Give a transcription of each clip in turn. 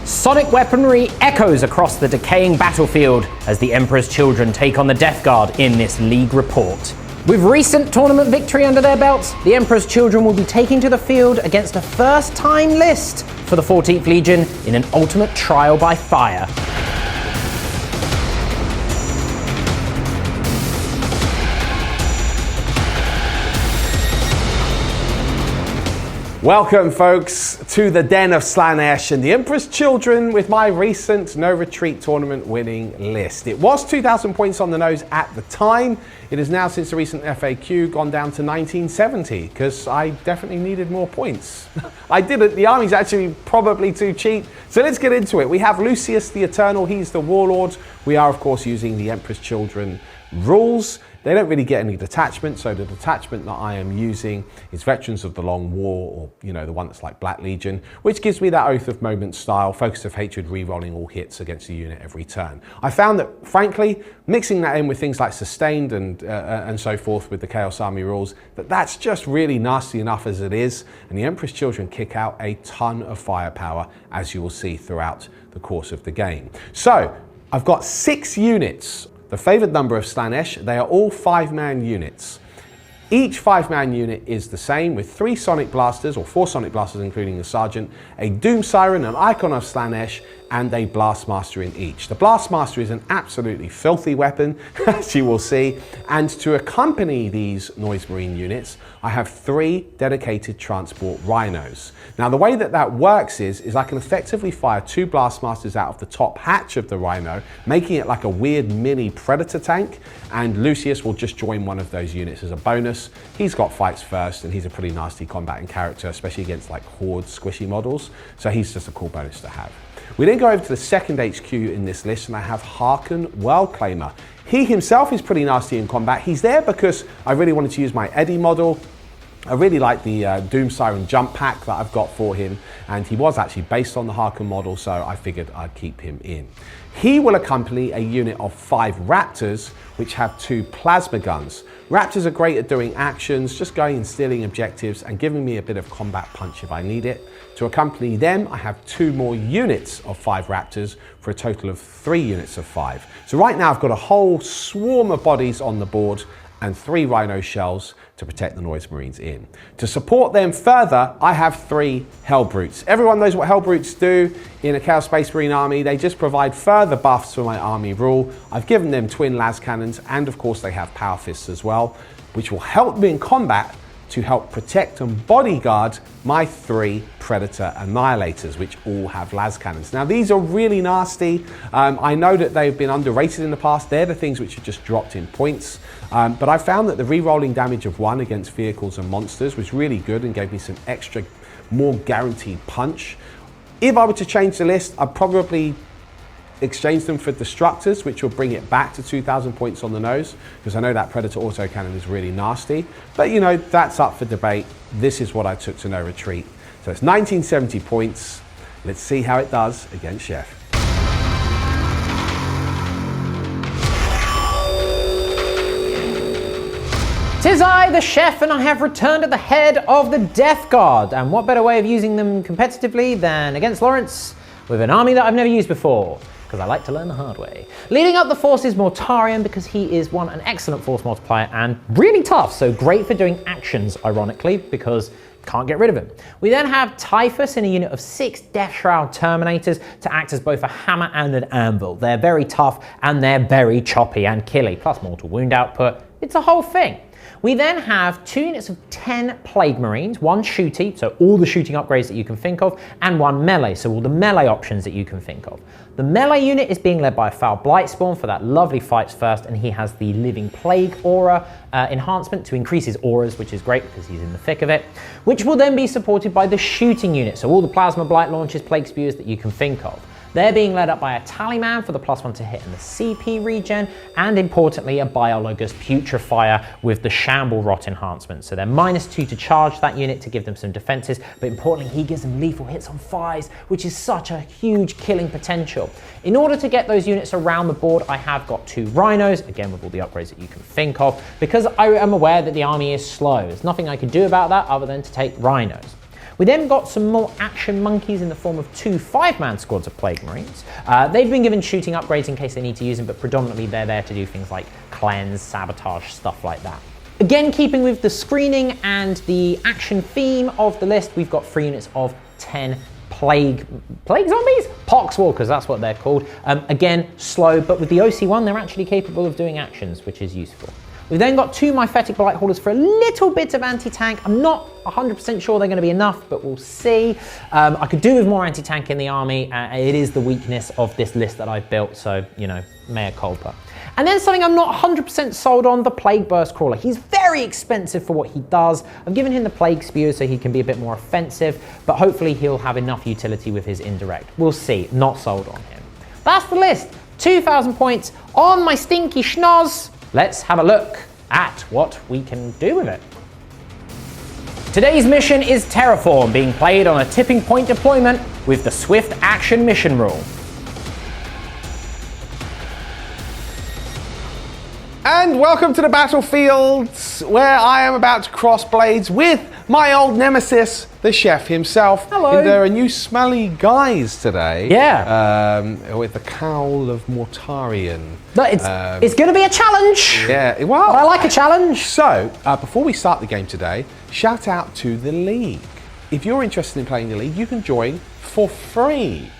Sonic weaponry echoes across the decaying battlefield as the Emperor's children take on the Death Guard in this League report. With recent tournament victory under their belts, the Emperor's children will be taking to the field against a first-time list for the 14th Legion in an ultimate trial by fire. Welcome folks to the den of Slaanesh and the Emperor's Children with my recent No Retreat tournament winning list. It was 2,000 points on the nose at the time. It has now, since the recent FAQ, gone down to 1970 because I definitely needed more points. I didn't. The army's actually probably too cheap. So let's get into it. We have Lucius the Eternal. He's the warlord. We are, of course, using the Emperor's Children rules. They don't really get any detachment, so the detachment that I am using is Veterans of the Long War, or the one that's like Black Legion, which gives me that Oath of Moment style, Focus of Hatred, re-rolling all hits against a unit every turn. I found that, frankly, mixing that in with things like Sustained and so forth with the Chaos Army rules, that's just really nasty enough as it is, and the Emperor's Children kick out a ton of firepower, as you will see throughout the course of the game. So, I've got 6 units. The favoured number of Slaanesh, they are all 5-man units. Each 5-man unit is the same, with 3 Sonic Blasters, or 4 Sonic Blasters including the Sergeant, a Doom Siren, an Icon of Slaanesh, and a Blastmaster in each. The Blastmaster is an absolutely filthy weapon, as you will see, and to accompany these Noise Marine units, I have 3 dedicated transport rhinos. Now the way that works is I can effectively fire 2 Blastmasters out of the top hatch of the rhino, making it like a weird mini Predator tank, and Lucius will just join one of those units as a bonus. He's got fights first, and he's a pretty nasty combating character, especially against like horde squishy models, so he's just a cool bonus to have. We then go over to the second HQ in this list, and I have Harken Worldclaimer. He himself is pretty nasty in combat. He's there because I really wanted to use my Eddie model. I really like the Doom Siren jump pack that I've got for him, and he was actually based on the Harken model, so I figured I'd keep him in. He will accompany a unit of 5 Raptors, which have 2 plasma guns. Raptors are great at doing actions, just going and stealing objectives and giving me a bit of combat punch if I need it. To accompany them, I have 2 more units of 5 Raptors for a total of 3 units of 5. So right now I've got a whole swarm of bodies on the board and 3 Rhino shells to protect the Noise Marines in. To support them further, I have 3 Hellbrutes. Everyone knows what Hellbrutes do in a Chaos Space Marine army. They just provide further buffs for my army rule. I've given them twin las cannons, and of course they have power fists as well, which will help me in combat to help protect and bodyguard my 3 Predator Annihilators, which all have las cannons. Now these are really nasty. I know that they've been underrated in the past. They're the things which have just dropped in points. But I found that the re-rolling damage of 1 against vehicles and monsters was really good and gave me some extra, more guaranteed punch. If I were to change the list, I'd probably exchange them for Destructors, which will bring it back to 2,000 points on the nose, because I know that Predator autocannon is really nasty. But that's up for debate. This is what I took to No Retreat. So it's 1970 points. Let's see how it does against Chef. Tis I, the Chef, and I have returned at the head of the Death Guard. And what better way of using them competitively than against Lawrence with an army that I've never used before, because I like to learn the hard way. Leading up the force is Mortarion, because he is an excellent force multiplier and really tough, so great for doing actions, ironically, because can't get rid of him. We then have Typhus in a unit of 6 Death Shroud Terminators to act as both a hammer and an anvil. They're very tough and they're very choppy and killy, plus mortal wound output. It's a whole thing. We then have 2 units of 10 Plague Marines, 1 shooty, so all the shooting upgrades that you can think of, and 1 melee, so all the melee options that you can think of. The melee unit is being led by a Foul Blightspawn for that lovely fights first, and he has the Living Plague aura enhancement to increase his auras, which is great because he's in the thick of it, which will then be supported by the shooting unit, so all the Plasma Blight launchers, Plague Spewers that you can think of. They're being led up by a Tallyman for the +1 to hit and the CP regen, and importantly a Biologus Putrefier with the Shamble Rot enhancement. So they're -2 to charge that unit to give them some defenses, but importantly he gives them lethal hits on 5s, which is such a huge killing potential. In order to get those units around the board, I have got 2 Rhinos, again with all the upgrades that you can think of, because I am aware that the army is slow. There's nothing I can do about that other than to take Rhinos. We then got some more action monkeys in the form of 2 5-man squads of Plague Marines. They've been given shooting upgrades in case they need to use them, but predominantly they're there to do things like cleanse, sabotage, stuff like that. Again, keeping with the screening and the action theme of the list, we've got 3 units of 10 plague zombies? Poxwalkers, that's what they're called. Again, slow, but with the OC1, they're actually capable of doing actions, which is useful. We've then got 2 Myphetic Blight Holders for a little bit of anti-tank. I'm not 100% sure they're going to be enough, but we'll see. I could do with more anti-tank in the army. It is the weakness of this list that I've built, so, you know, mea culpa. And then something I'm not 100% sold on, the Plague Burst Crawler. He's very expensive for what he does. I've given him the Plague Spew so he can be a bit more offensive, but hopefully he'll have enough utility with his indirect. We'll see, not sold on him. That's the list, 2,000 points on my stinky schnoz. Let's have a look at what we can do with it. Today's mission is Terraform, being played on a tipping point deployment with the Swift Action Mission Rule. And welcome to the battlefield, where I am about to cross blades with my old nemesis, the chef himself. Hello. There are new smelly guys today. Yeah. With the cowl of Mortarian. But it's going to be a challenge. Yeah, well, I like a challenge. So, before we start the game today, shout out to the League. If you're interested in playing the League, you can join for free.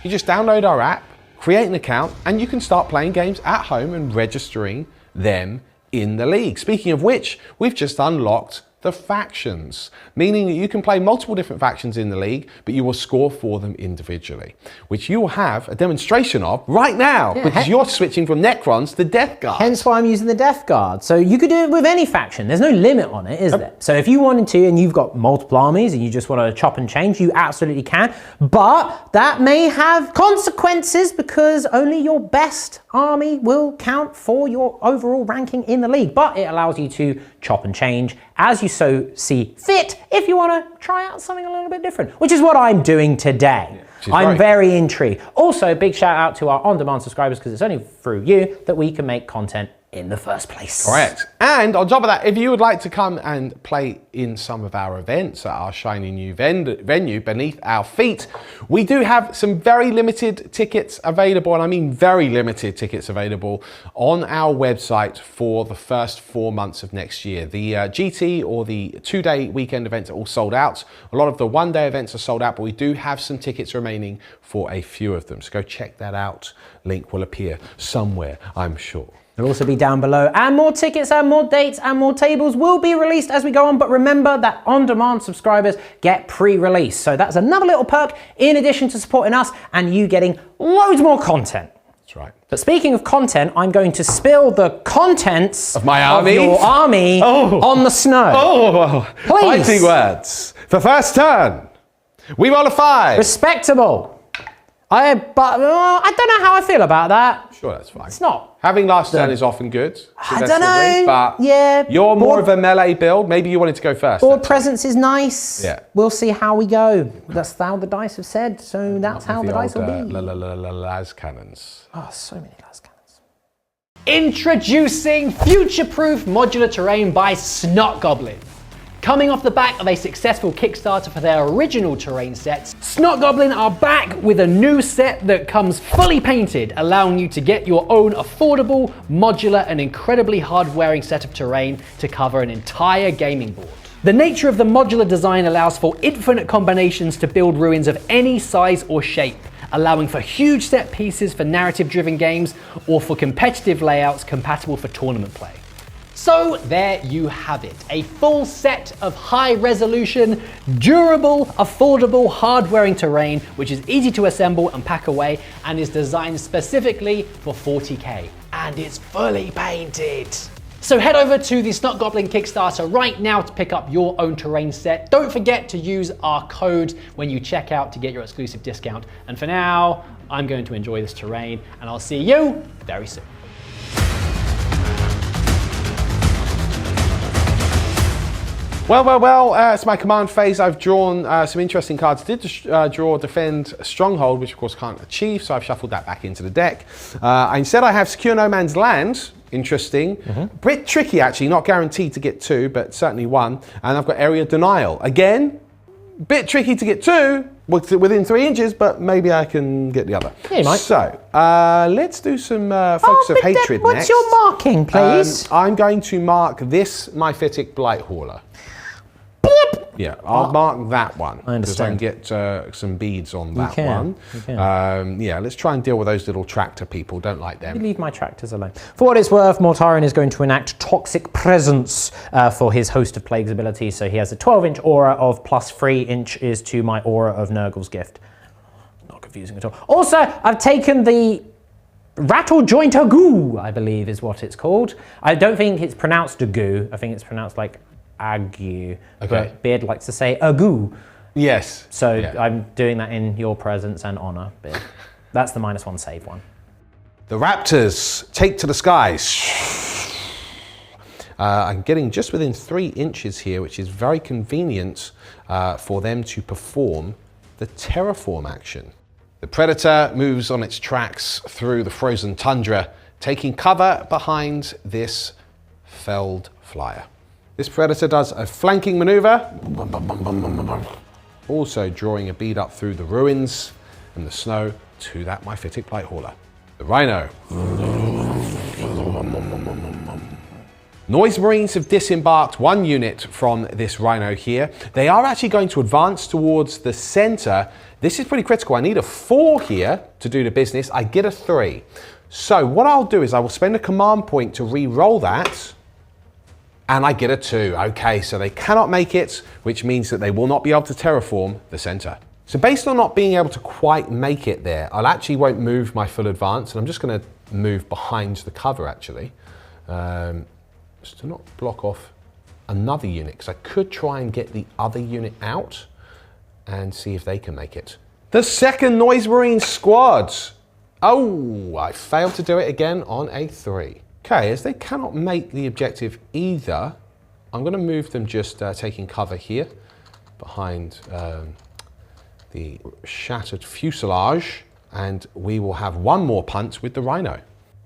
You just download our app, create an account, and you can start playing games at home and registering them in the League. Speaking of which, we've just unlocked the factions, meaning that you can play multiple different factions in the League, but you will score for them individually, which you will have a demonstration of right now, because you're switching from Necrons to Death Guard. Hence why I'm using the Death Guard. So you could do it with any faction. There's no limit on it, is there? So if you wanted to, and you've got multiple armies, and you just want to chop and change, you absolutely can. But that may have consequences, because only your best army will count for your overall ranking in the League. But it allows you to chop and change as you so see fit, if you want to try out something a little bit different, which is what I'm doing today. I'm very intrigued. Also, big shout out to our on-demand subscribers, because it's only through you that we can make content in the first place. Correct. And on top of that, if you would like to come and play in some of our events at our shiny new venue beneath our feet, we do have some very limited tickets available, and I mean very limited tickets available on our website for the first 4 months of next year. The GT or the 2-day weekend events are all sold out. A lot of the 1-day events are sold out, but we do have some tickets remaining for a few of them. So go check that out. Link will appear somewhere, I'm sure. They'll also be down below, and more tickets and more dates and more tables will be released as we go on, but remember that on-demand subscribers get pre-release. So that's another little perk in addition to supporting us and you getting loads more content. That's right. But speaking of content, I'm going to spill the contents of my army, of your army on the snow. Oh, please. Fighting words. For first turn, we roll a 5. Respectable. I don't know how I feel about that. Sure, that's fine. It's not. Having last turn is often good. I don't know. But yeah, you're more of a melee build. Maybe you wanted to go first. Board presence is nice. Yeah. We'll see how we go. That's how the dice have said, so that's how the dice will be. Las cannons. Oh, so many las cannons. Introducing future-proof modular terrain by Snot Goblin. Coming off the back of a successful Kickstarter for their original terrain sets, Snot Goblin are back with a new set that comes fully painted, allowing you to get your own affordable, modular, and incredibly hard-wearing set of terrain to cover an entire gaming board. The nature of the modular design allows for infinite combinations to build ruins of any size or shape, allowing for huge set pieces for narrative-driven games or for competitive layouts compatible for tournament play. So there you have it, a full set of high resolution, durable, affordable, hard-wearing terrain, which is easy to assemble and pack away and is designed specifically for 40k. And it's fully painted. So head over to the Snot Goblin Kickstarter right now to pick up your own terrain set. Don't forget to use our code when you check out to get your exclusive discount. And for now, I'm going to enjoy this terrain and I'll see you very soon. Well, it's my command phase. I've drawn some interesting cards. I did draw Defend Stronghold, which of course can't achieve, so I've shuffled that back into the deck. Instead I have Secure No Man's Land. Interesting. Bit tricky actually, not guaranteed to get 2, but certainly 1. And I've got Area Denial. Again, Bit tricky to get 2 within 3 inches, but maybe I can get the other. Yeah, you might. So, let's do some Focus of Hatred what's next. your marking, please? I'm going to mark this Myphitic Blighthauler. Yeah, I'll mark that one. I understand. Because I can get some beads on that one. You can. Yeah, let's try and deal with those little tractor people. Don't like them. You leave my tractors alone. For what it's worth, Mortarion is going to enact Toxic Presence for his Host of Plagues ability. So he has a 12-inch aura of plus 3 inches to my aura of Nurgle's Gift. Not confusing at all. Also, I've taken the Rattle Joint Agoo, I believe is what it's called. I don't think it's pronounced Agoo. I think it's pronounced like Ague. Okay. But Beard likes to say Agoo. Yes. So yeah. I'm doing that in your presence and honor, Beard. That's the -1 save one. The Raptors take to the skies. I'm getting just within 3 inches here, which is very convenient for them to perform the Terraform action. The Predator moves on its tracks through the frozen tundra, taking cover behind this felled flyer. This Predator does a flanking maneuver, also drawing a bead up through the ruins and the snow to that Myphitic Blighthauler. The Rhino. Noise Marines have disembarked 1 unit from this Rhino here. They are actually going to advance towards the center. This is pretty critical. I need a 4 here to do the business. I get a 3. So what I'll do is I will spend a command point to re-roll that, and I get a 2. Okay, so they cannot make it, which means that they will not be able to terraform the center. So based on not being able to quite make it there, I actually won't move my full advance, and I'm just going to move behind the cover actually, just to not block off another unit, because I could try and get the other unit out and see if they can make it. The second Noise Marine squad. Oh, I failed to do it again on a 3. Okay, as they cannot make the objective either, I'm going to move them just taking cover here behind the shattered fuselage, and we will have 1 more punt with the Rhino.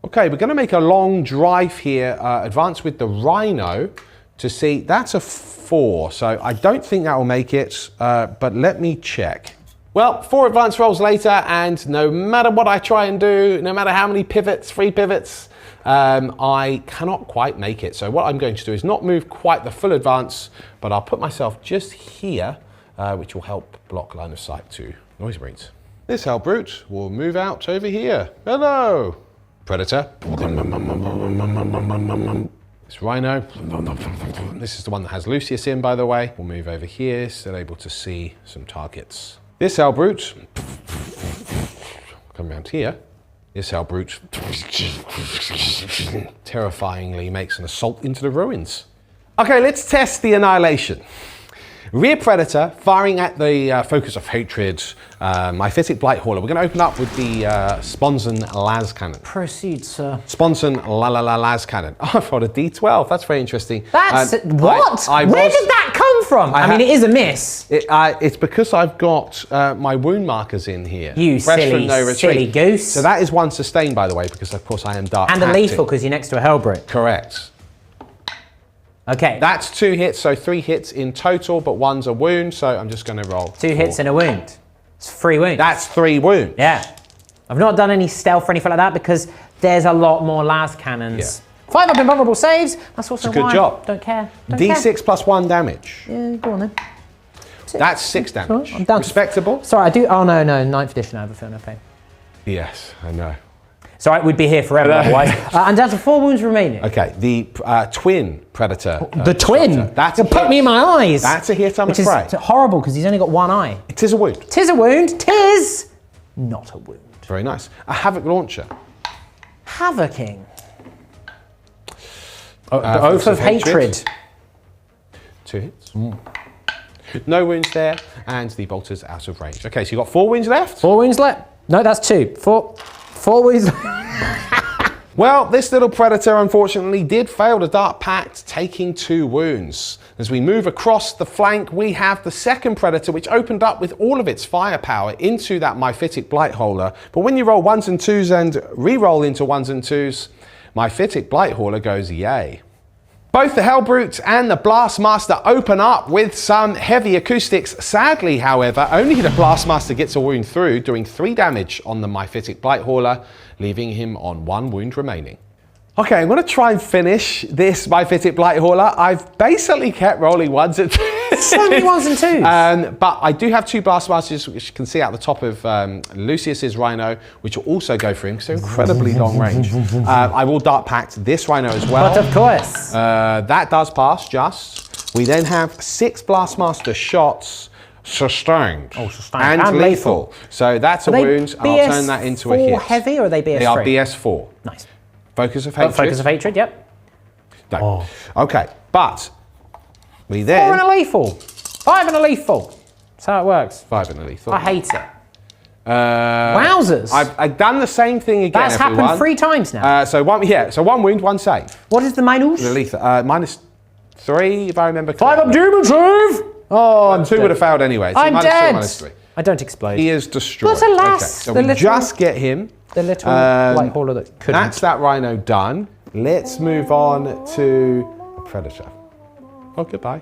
Okay, we're going to make a long drive here, advance with the Rhino to see. That's a 4, so I don't think that will make it, but let me check. Well, 4 advance rolls later, and no matter what I try and do, no matter how many pivots, 3 pivots, I cannot quite make it. So what I'm going to do is not move quite the full advance, but I'll put myself just here, which will help block line of sight to Noise Marines. This Hell Brute will move out over here. Hello, Predator. This Rhino. This is the one that has Lucius in, by the way. We'll move over here, still able to see some targets. This Hell Brute. Come around here. This Hell Brute terrifyingly makes an assault into the ruins. Okay, let's test the annihilation. Rear Predator firing at the Focus of Hatred, Myphitic Blighthauler. We're going to open up with the Sponson Las Cannon. Proceed, sir. Sponson Las Cannon. Oh, I've got a D12. That's very interesting. That's what? Where did that come from? I mean, it is a miss. It's because I've got my wound markers in here. You silly goose. So that is 1 sustain, by the way, because of course I am dark. And a lethal because you're next to a Hellbrute. Correct. Okay. That's 2 hits, so 3 hits in total, but 1's a wound, so I'm just going to roll 2 hits and a wound. It's 3 wounds. That's 3 wounds. Yeah. I've not done any stealth or anything like that because there's a lot more las cannons. Yeah. 5 up invulnerable saves. That's also it's a good why job. Don't care. D6 plus 1 damage. Yeah, go on then. That's 6 damage. Right, I'm done. Respectable. Sorry, I do. Oh no, 9th edition. I have a feel no pain. Yes, I know. It's all right, we'd be here forever otherwise. And down to 4 wounds remaining. Okay, the twin Predator. The twin? That's You'll put me in my eyes. That's a hit, I'm afraid. Which is horrible because he's only got 1 eye. It is a wound. Tis a wound. Tis not a wound. Very nice. A Havoc Launcher. Havocing. Oath of Hatred. 2 hits. No wounds there, and the bolter's out of range. Okay, so you've got 4 wounds left? 4 wounds left? No, that's 2. 4 wounds left. Well, this little Predator unfortunately did fail the Dark Pact, taking 2 wounds. As we move across the flank, we have the second Predator, which opened up with all of its firepower into that Myphitic Blighthauler. But when you roll 1s and 2s and re-roll into 1s and 2s, Myphitic Blighthauler goes yay. Both the Hellbrute and the Blastmaster open up with some heavy acoustics. Sadly, however, only the Blastmaster gets a wound through, doing 3 damage on the Mythic Blighthauler, leaving him on 1 wound remaining. Okay, I'm going to try and finish this Mythic Blighthauler. I've basically kept rolling 1s and 2s. So many 1s and 2s. But I do have 2 Blastmasters, which you can see at the top of Lucius's Rhino, which will also go for him because they're incredibly long range. I will Dark Pact this Rhino as well. But of course. That does pass, just. We then have 6 Blastmaster shots sustained. Oh, sustained. And lethal. So that's a wound, and I'll turn that into a hit. BS4 heavy, or are they BS3? They are BS4. Nice. Focus of Hatred. Focus of Hatred, yep. No. Oh. Okay, but we then... 4 and a lethal. 5 and a lethal. That's how it works. 5 and a lethal. I hate it. Wowzers. I've done the same thing again, That's happened 3 times now. So 1 wound, 1 save. What is the minus? The lethal. -3, if I remember 5 up correctly. demon save! Oh, I'm 2 dead. would have failed anyway. So I'm dead. -3. I don't explode. He is destroyed. But alas, okay, so the we little, just get him. The little light hauler that couldn't. That's that Rhino done. Let's move on to Predator. Oh, goodbye.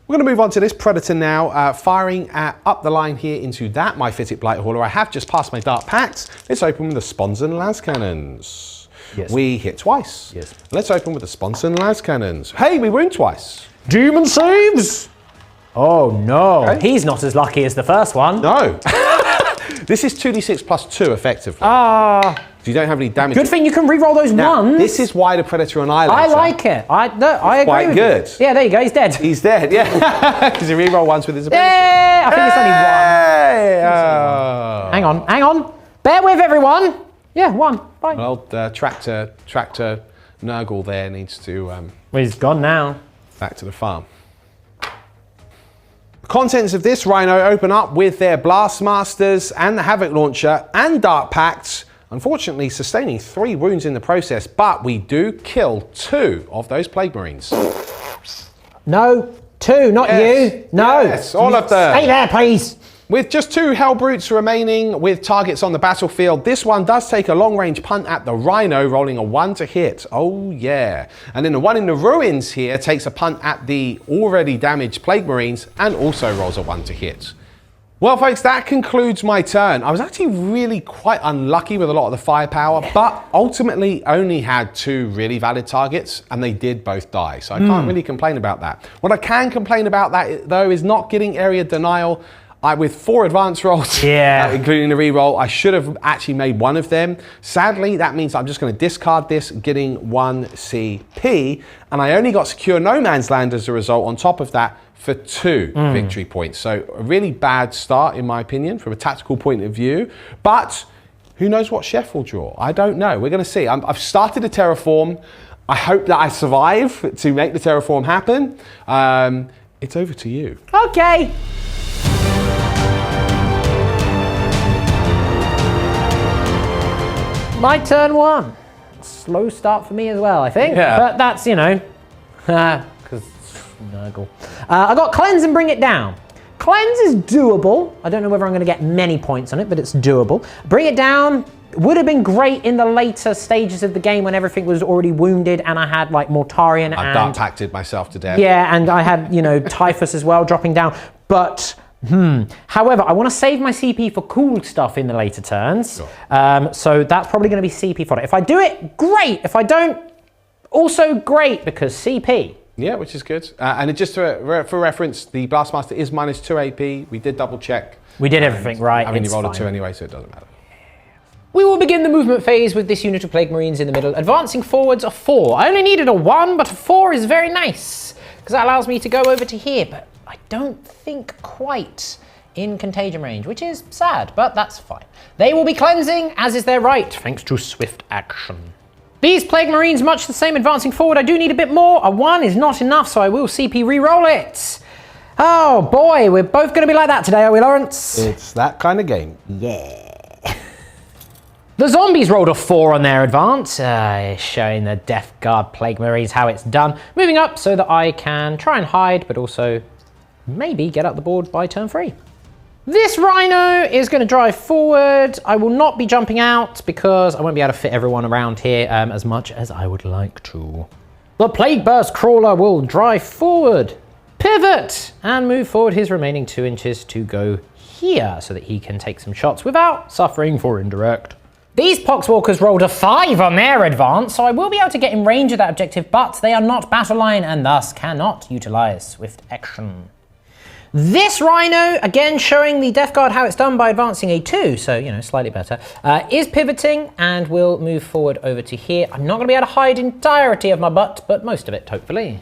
We're going to move on to this Predator now, firing up the line here into that Mythic Blighthauler. I have just passed my Dark Pact. Let's open with the Sponson Las Cannons. Yes. We hit twice. Yes. Let's open with the Sponson Las Cannons. Hey, we wound twice. Demon saves! Oh no, Okay. he's not as lucky as the first one. No. This is 2d6 plus 2 effectively. Ah. So you don't have any damage. Good thing you can re-roll those Now, ones. this is why the Predator Annihilator. I like it. I agree quite with good. you. Yeah, there you go, he's dead. He's dead, yeah. Because he re-roll once with his ability. Yeah, I think it's only one. Hey, oh. Hang on. Bear with everyone. Yeah, 1. Fine. Well, tractor Nurgle there needs to Well, he's gone now. back to the farm. The contents of this Rhino open up with their Blastmasters and the Havoc Launcher and Dark Pact, unfortunately sustaining 3 wounds in the process, but we do kill 2 of those Plague Marines. No, 2, not you. No. Yes, all of them. Stay there, please. With just 2 Hellbrutes remaining with targets on the battlefield, this one does take a long-range punt at the Rhino, rolling a 1 to hit. Oh yeah. And then the one in the ruins here takes a punt at the already damaged Plague Marines and also rolls a 1 to hit. Well, folks, that concludes my turn. I was actually really quite unlucky with a lot of the firepower, but ultimately only had 2 really valid targets, and they did both die, so I can't really complain about that. What I can complain about that, though, is not getting area denial. With 4 advance rolls, including the reroll, I should have actually made 1 of them. Sadly, that means I'm just going to discard this, getting 1 CP, and I only got secure no man's land as a result on top of that for 2 victory points. So a really bad start, in my opinion, from a tactical point of view. But who knows what Chef will draw? I don't know. We're going to see. I've started a terraform. I hope that I survive to make the terraform happen. It's over to you. Okay. My turn 1. Slow start for me as well, I think. Yeah. But that's, because Nurgle. I got Cleanse and Bring It Down. Cleanse is doable. I don't know whether I'm going to get many points on it, but it's doable. Bring It Down would have been great in the later stages of the game when everything was already wounded and I had like Mortarion I've Dark Pacted myself to death. Yeah, and I had, Typhus as well dropping down. But however, I want to save my CP for cool stuff in the later turns. Sure. So that's probably going to be CP fodder. If I do it, great. If I don't, also great, because CP. Yeah, which is good. And just for reference, the Blastmaster is -2 AP. We did double check. We did everything right. I mean, you rolled fine. a 2 anyway, so it doesn't matter. We will begin the movement phase with this unit of Plague Marines in the middle, advancing forwards a 4. I only needed a 1, but a 4 is very nice, because that allows me to go over to here, but I don't think quite in contagion range, which is sad, but that's fine. They will be cleansing, as is their right, thanks to swift action. These Plague Marines, much the same advancing forward. I do need a bit more. A 1 is not enough, so I will CP re-roll it. Oh boy, we're both going to be like that today, are we, Lawrence? It's that kind of game. Yeah. The zombies rolled a 4 on their advance, showing the Death Guard Plague Marines how it's done. Moving up so that I can try and hide, but also maybe get up the board by turn 3. This rhino is going to drive forward. I will not be jumping out because I won't be able to fit everyone around here as much as I would like to. The Plague Burst Crawler will drive forward, pivot, and move forward his remaining 2 inches to go here so that he can take some shots without suffering for indirect. These Poxwalkers rolled a 5 on their advance, so I will be able to get in range of that objective, but they are not battle line and thus cannot utilize swift action. This Rhino, again showing the Death Guard how it's done by advancing a 2, so, you know, slightly better, is pivoting and will move forward over to here. I'm not going to be able to hide entirety of my butt, but most of it, hopefully.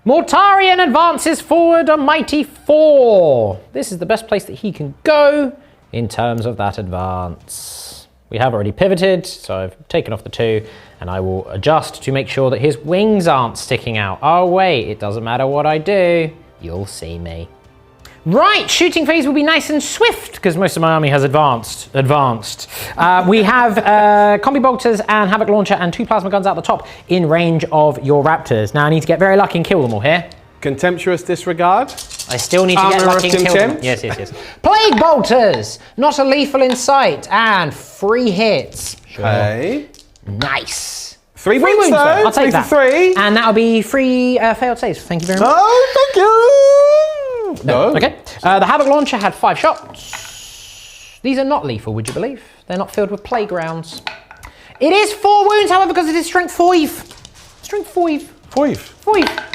Mortarion advances forward a mighty 4. This is the best place that he can go in terms of that advance. We have already pivoted, so I've taken off the 2, and I will adjust to make sure that his wings aren't sticking out. Oh wait, it doesn't matter what I do, you'll see me. Right, shooting phase will be nice and swift because most of my army has advanced. We have combi bolters and havoc launcher and 2 plasma guns out the top in range of your raptors. Now I need to get very lucky and kill them all here. Contemptuous disregard. I still need to get lucky and kill them. Yes. Plague bolters, not a lethal in sight, and 3 hits. Okay. Nice. 3 wounds though. I'll take that. 3. And that'll be 3 failed saves. Thank you very much. Oh, thank you. No. Okay. The Havoc Launcher had 5 shots. These are not lethal, would you believe? They're not filled with playgrounds. It is 4 wounds, however, because it is strength 5. Strength 5. 5.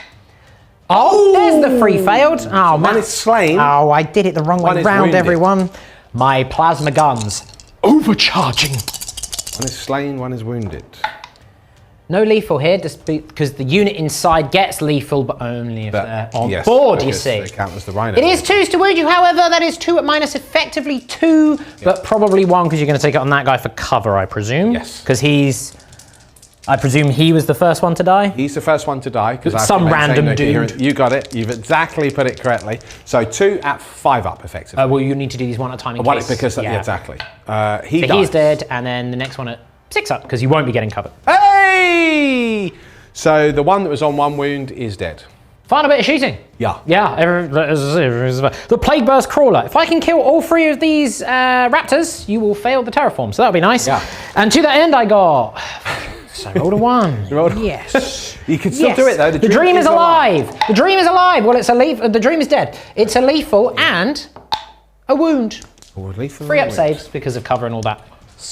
Oh, there's the 3 failed. Oh, man. One is slain. Oh, I did it the wrong way round, wounded. everyone. My plasma guns overcharging. One is slain, one is wounded. No lethal here, just because the unit inside gets lethal, but only if they're on board, you see. They count as the rhino. It is 2s to wound you, however, that is 2 at minus effectively 2, but probably 1 because you're going to take it on that guy for cover, I presume. Yes. Because I presume he was the first one to die? He's the first one to die. Some random dude. You got it, you've exactly put it correctly. So 2 at 5 up, effectively. Well, you need to do these one at a time in case. Because, exactly. He's dead, and then the next one at 6 up, because you won't be getting covered. Hey! So the one that was on 1 wound is dead. Final bit of shooting. Yeah. The Plague Burst Crawler. If I can kill all 3 of these raptors, you will fail the terraform, so that'll be nice. Yeah. And to that end, I got... So I rolled a 1. Yes. You can still do it, though. The dream is alive. The dream is alive. Well, the dream is dead. It's a lethal and a wound. Lethal 3 up saves because of cover and all that.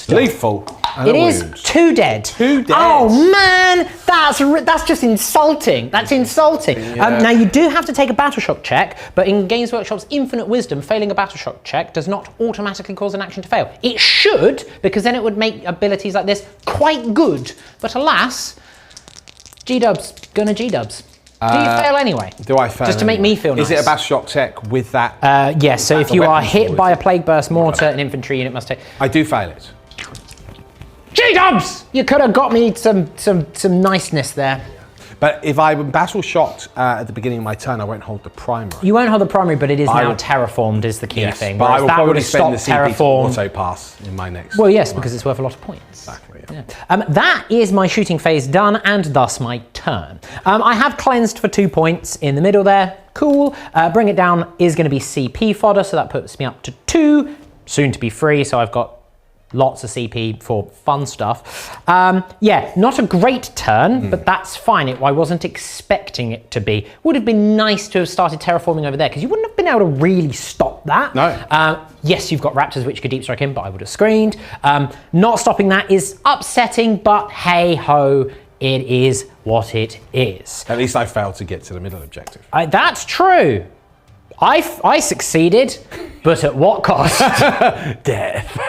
Lethal. It is 2 dead. 2 dead. Oh man, that's just insulting. That's insulting. Yeah. Now you do have to take a battle shock check, but in Games Workshop's infinite wisdom, failing a battle shock check does not automatically cause an action to fail. It should, because then it would make abilities like this quite good. But alas, G-dubs, gonna G-dubs. Do you fail anyway? Do I fail? Just to make me feel nice. Is it a battle shock check with that? Yes, so if you are hit by a Plague Burst Mortar, an infantry unit must take... I do fail it. G-dubs! You could have got me some niceness there. But if I'm battle shocked at the beginning of my turn, I won't hold the primary. You won't hold the primary, but it is now terraformed is the key thing. But I will probably spend the CP auto pass in my next. Well, yes, because it's worth a lot of points. Exactly. Yeah. That is my shooting phase done, and thus my turn. I have cleansed for 2 points in the middle there. Cool. Bring it down is going to be CP fodder, so that puts me up to 2, soon to be 3. So I've got lots of CP for fun stuff. Yeah, not a great turn, but that's fine. I wasn't expecting it to be. Would have been nice to have started terraforming over there, because you wouldn't have been able to really stop that. No. Yes, you've got raptors which could deep strike in, but I would have screened. Not stopping that is upsetting, but hey ho, it is what it is. At least I failed to get to the middle objective. That's true. I succeeded, but at what cost? Death.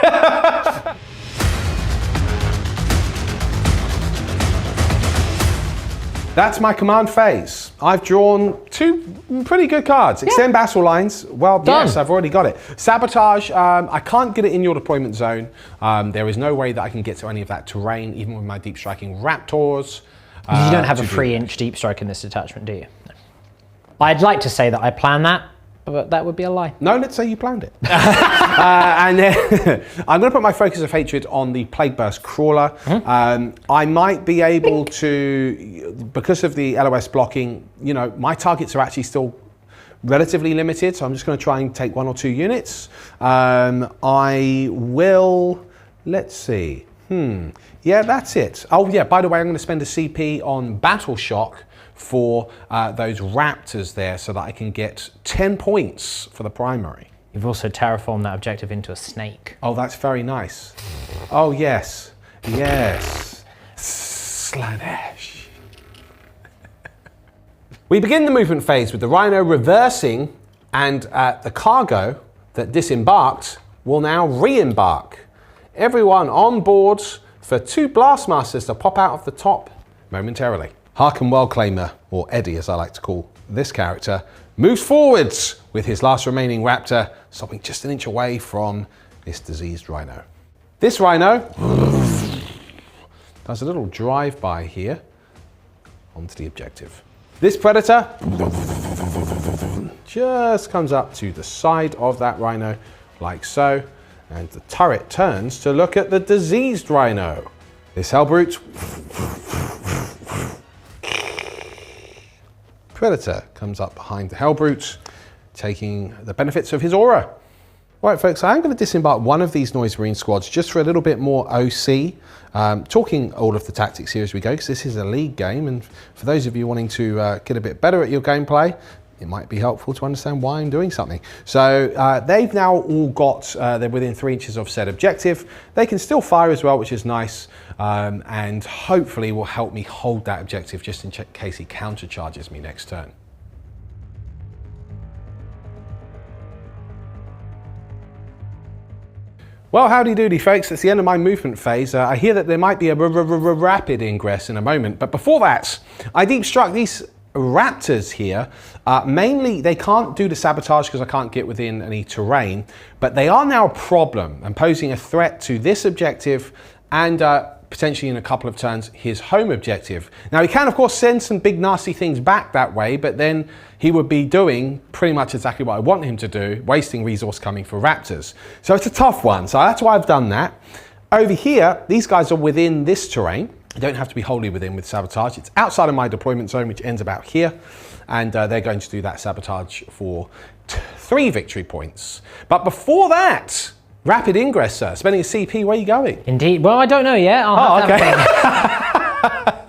That's my command phase. I've drawn 2 pretty good cards. Extend battle lines. Well, Done. Yes, I've already got it. Sabotage. I can't get it in your deployment zone. There is no way that I can get to any of that terrain, even with my deep striking raptors. You don't have a 3-inch deep strike in this detachment, do you? No. I'd like to say that I planned that, but that would be a lie. No, let's say you planned it. And then I'm going to put my focus of hatred on the Plague Burst Crawler. I might be able to, because of the LOS blocking, you know, my targets are actually still relatively limited, so I'm just going to try and take 1 or 2 units. I will, let's see, yeah, that's it. Oh yeah, by the way, I'm going to spend a CP on Battle Shock for those raptors there so that I can get 10 points for the primary. You've also terraformed that objective into a snake. Oh, that's very nice. Oh yes, yes. Slaanesh. We begin the movement phase with the Rhino reversing, and the cargo that disembarked will now re-embark. Everyone on board for 2 Blastmasters to pop out of the top momentarily. Harken Wellclaimer, or Eddie as I like to call this character, moves forwards with his last remaining raptor, stopping just an inch away from this diseased rhino. This rhino does a little drive-by here onto the objective. This predator just comes up to the side of that rhino like so, and the turret turns to look at the diseased rhino. This Hellbrute predator comes up behind the Hellbrute, taking the benefits of his aura. Right, folks, I'm going to disembark one of these Noise Marine squads just for a little bit more OC, talking all of the tactics here as we go, because this is a league game, and for those of you wanting to get a bit better at your gameplay, it might be helpful to understand why I'm doing something. So they've now all got, they're within 3 inches of said objective. They can still fire as well, which is nice, and hopefully will help me hold that objective just in case he countercharges me next turn. Well, howdy doody folks, it's the end of my movement phase. I hear that there might be a rapid ingress in a moment, but before that, I deep struck these raptors here. Mainly, they can't do the sabotage because I can't get within any terrain, but they are now a problem and posing a threat to this objective and potentially in a couple of turns his home objective. Now he can of course send some big nasty things back that way, but then he would be doing pretty much exactly what I want him to do, wasting resource coming for raptors. So it's a tough one, so that's why I've done that. Over here, these guys are within this terrain. You don't have to be wholly within with sabotage. It's outside of my deployment zone, which ends about here, and they're going to do that sabotage for 3 victory points. But before that, rapid ingress, sir. Spending a CP, where are you going? Indeed. Well, I don't know yet. I'll have to have a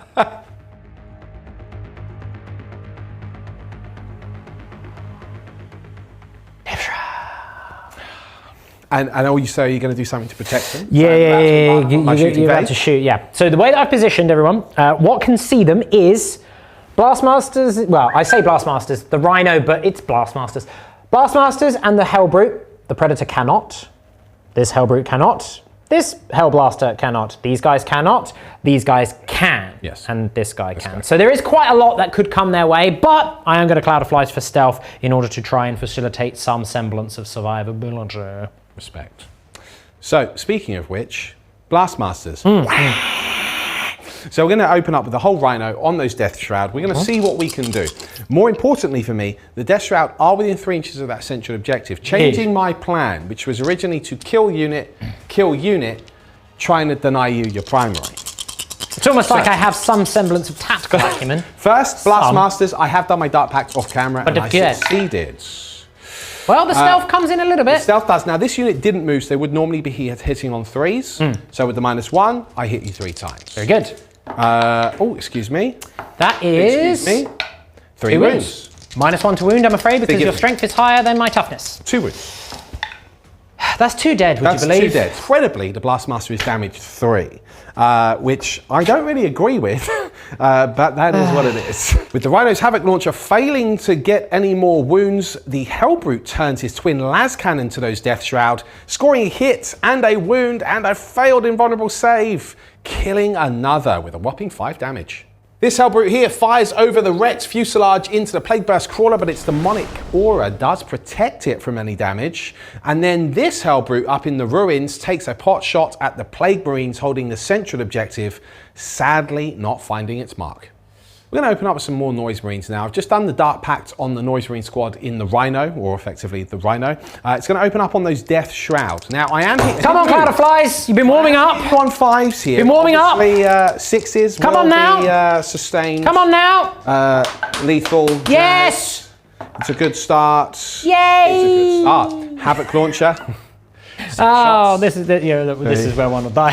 And all you say, you're going to do something to protect them? Yeah, you're about to shoot, yeah. So the way that I've positioned everyone, what can see them is Blastmasters, well, I say Blastmasters, the Rhino, but it's Blastmasters. Blastmasters and the Hellbrute, the Predator cannot. This Hellbrute cannot. This Hellblaster cannot. These guys cannot. These guys can. Yes. And this guy can. So there is quite a lot that could come their way, but I am going to Cloud of Flies for stealth in order to try and facilitate some semblance of survivability. Respect. So, speaking of which, Blastmasters. So we're going to open up with the whole Rhino on those Death Shroud. We're going to see what we can do. More importantly for me, the Death Shroud are within 3 inches of that central objective, changing my plan, which was originally to kill unit, trying to deny you your primary. It's almost like I have some semblance of tactical acumen. First, Blastmasters, I have done my Dark Pact off camera and I succeeded. Well, the stealth comes in a little bit. The stealth does. Now, this unit didn't move, so they would normally be hitting on 3s. So with the -1, I hit you 3 times. Very good. Oh, excuse me. That is... Excuse me. 3 wounds. -1 to wound, I'm afraid, because your strength is higher than my toughness. 2 wounds. That's 2 dead, would you believe? That's 2 dead. Incredibly, the Blastmaster is damaged 3, which I don't really agree with, but that is what it is. With the Rhino's Havoc Launcher failing to get any more wounds, the Hellbrute turns his twin las cannon to those Death Shroud, scoring a hit and a wound and a failed invulnerable save, killing another with a whopping 5 damage. This Hellbrute here fires over the wrecked fuselage into the Plague Burst Crawler, but its demonic aura does protect it from any damage. And then this Hellbrute up in the ruins takes a pot shot at the Plague Marines holding the central objective, sadly not finding its mark. We're going to open up with some more Noise Marines now. I've just done the Dark Pact on the Noise Marine squad in the Rhino, or effectively the Rhino. It's going to open up on those Death Shroud. Now, I am... Come on, Cloud of Flies! You've been warming up! I'm on 5s here. Been warming up! 6s. Come on now! Sustained. Come on now! Lethal. Yes! It's a good start. Yay! It's a good start. Havoc launcher. Oh, this is this is where one will die.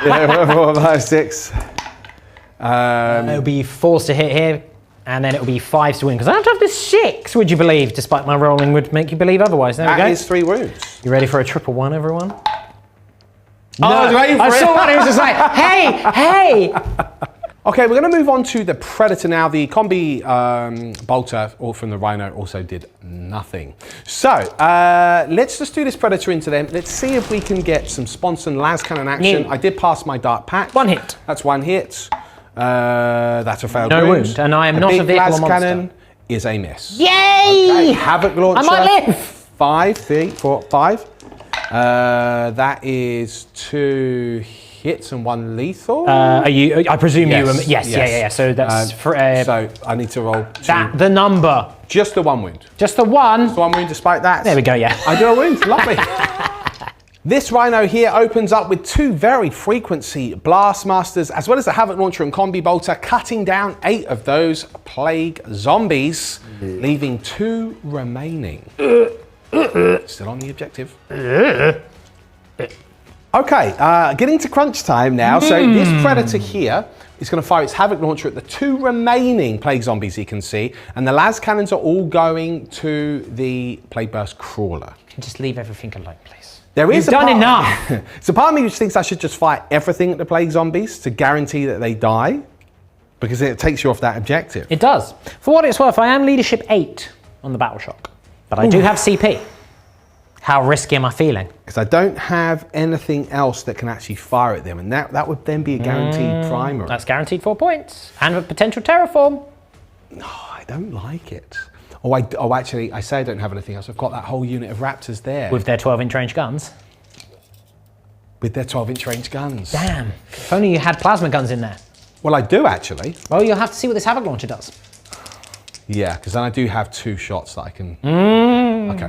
Yeah, 4, 5, 6. It'll be 4s to hit here, and then it'll be 5s to win. Because I don't have the 6, would you believe? Despite my rolling would make you believe otherwise. There we go. That is 3 wounds. You ready for a triple 1, everyone? No, I was waiting for I it. saw one who was just like, hey! Okay, we're going to move on to the Predator now. The combi bolter from the Rhino also did nothing. So let's just do this Predator into them. Let's see if we can get some sponson las cannon action. I did pass my dark pack. 1 hit. That's 1 hit. That's a failed No wound. wound, and I am not a big vehicle las or monster. cannon is a miss. Yay! Okay, Havoc launcher. I might live. 5, 3, 4, 5. That is 2 hits and 1 lethal. I presume Yes, you were, yes. Yeah. So that's so I need to roll 2. the number. Just the 1 wound. Just the 1. 1 wound despite that. There we go, yeah. I do a wound, lovely. This Rhino here opens up with 2 very frequency Blast Masters, as well as the Havoc Launcher and Combi Bolter, cutting down 8 of those Plague Zombies, leaving 2 remaining. Still on the objective. Okay, getting to crunch time now. So this Predator here is going to fire its Havoc Launcher at the 2 remaining Plague Zombies you can see, and the las cannons are all going to the Plague Burst Crawler. You can just leave everything alone, please. There is You've done enough. So part of me which thinks I should just fire everything at the Plague Zombies to guarantee that they die, because it takes you off that objective. It does. For what it's worth, I am leadership 8 on the Battle Shock, but I do have CP. How risky am I feeling? Because I don't have anything else that can actually fire at them, and that would then be a guaranteed primary. That's guaranteed 4 points. And a potential terraform. No, I don't like it. Oh, actually, I say I don't have anything else. I've got that whole unit of Raptors there. With their 12-inch range guns. With their 12-inch range guns. Damn. If only you had plasma guns in there. Well, I do actually. Well, you'll have to see what this Havoc Launcher does. Yeah, because then I do have 2 shots that I can... Okay,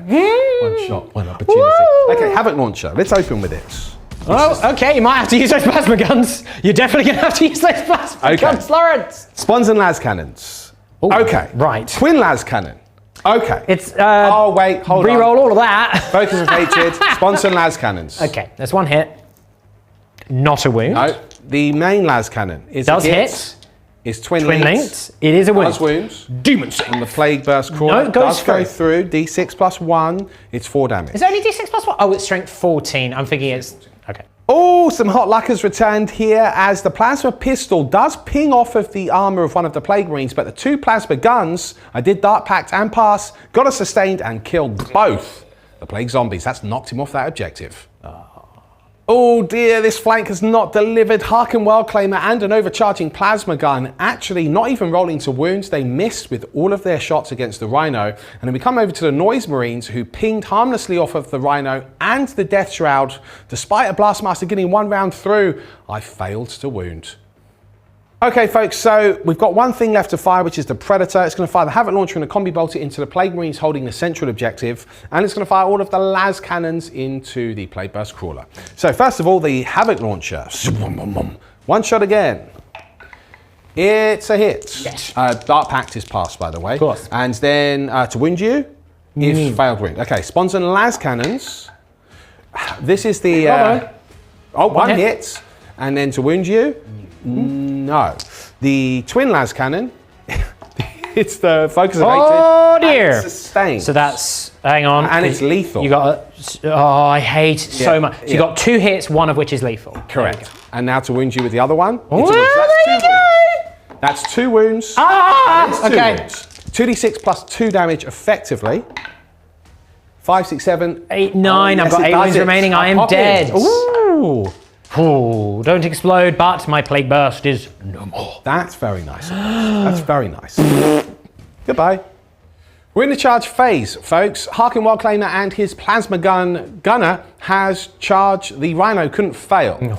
1 shot, 1 opportunity. Woo! Okay, Havoc Launcher. Let's open with it. Oh, okay, you might have to use those plasma guns. You're definitely going to have to use those plasma guns, Lawrence. Spawns and las cannons. Ooh, okay. Right. Twin las cannon. Okay. It's, oh, wait, hold on. Reroll all of that. Focus of hatred. Sponsor and las cannons. Okay, there's 1 hit. Not a wound. No, the main las cannon is Does a hit. Is twin linked. linked. It is a wound. Does wounds. Demon Sink. And the Plague Burst Crawler No, it goes does go through. D6 plus 1. It's 4 damage. Is it only D6 plus 1? Oh, it's strength 14. I'm thinking it's... Okay. Oh, some hot luck has returned here as the plasma pistol does ping off of the armor of one of the Plague Marines, but the 2 plasma guns, I did Dark Pact and pass, got us sustained and killed both the Plague Zombies. That's knocked him off that objective. Oh dear, this flank has not delivered. Harken Well Claimer and an overcharging plasma gun. Actually, not even rolling to wounds. They missed with all of their shots against the Rhino. And then we come over to the Noise Marines, who pinged harmlessly off of the Rhino and the Death Shroud. Despite a Blastmaster getting 1 round through, I failed to wound. Okay, folks, so we've got 1 thing left to fire, which is the Predator. It's going to fire the Havoc Launcher and the Combi Bolter into the Plague Marines holding the central objective, and it's going to fire all of the las cannons into the Plague Burst Crawler. So first of all, the Havoc Launcher. 1 shot again. It's a hit. Yes. Dark Pact is passed, by the way. Of course. And then to wound you, if failed wound. Okay, Spawns and las cannons. This is the... one hit. And then to wound you. No. The twin las cannon, it's the focus of hatred. Oh dear. Sustained. So that's, hang on. And it's lethal. You got, I hate it so much. So you got 2 hits, 1 of which is lethal. Correct. And now to wound you with the other one. Oh, That's 2 wounds. Ah, okay. Wounds. 2d6 plus 2 damage effectively. 5, 6, 7. 8, 9. Yes, I've got it 8 does wounds it. remaining. I am Pop dead. in. Ooh. Ooh. Don't explode, but my Plague Burst is no more. That's very nice. That's very nice. Goodbye. We're in the charge phase, folks. Harken Well Claimer and his plasma gunner has charged. The Rhino couldn't fail. No.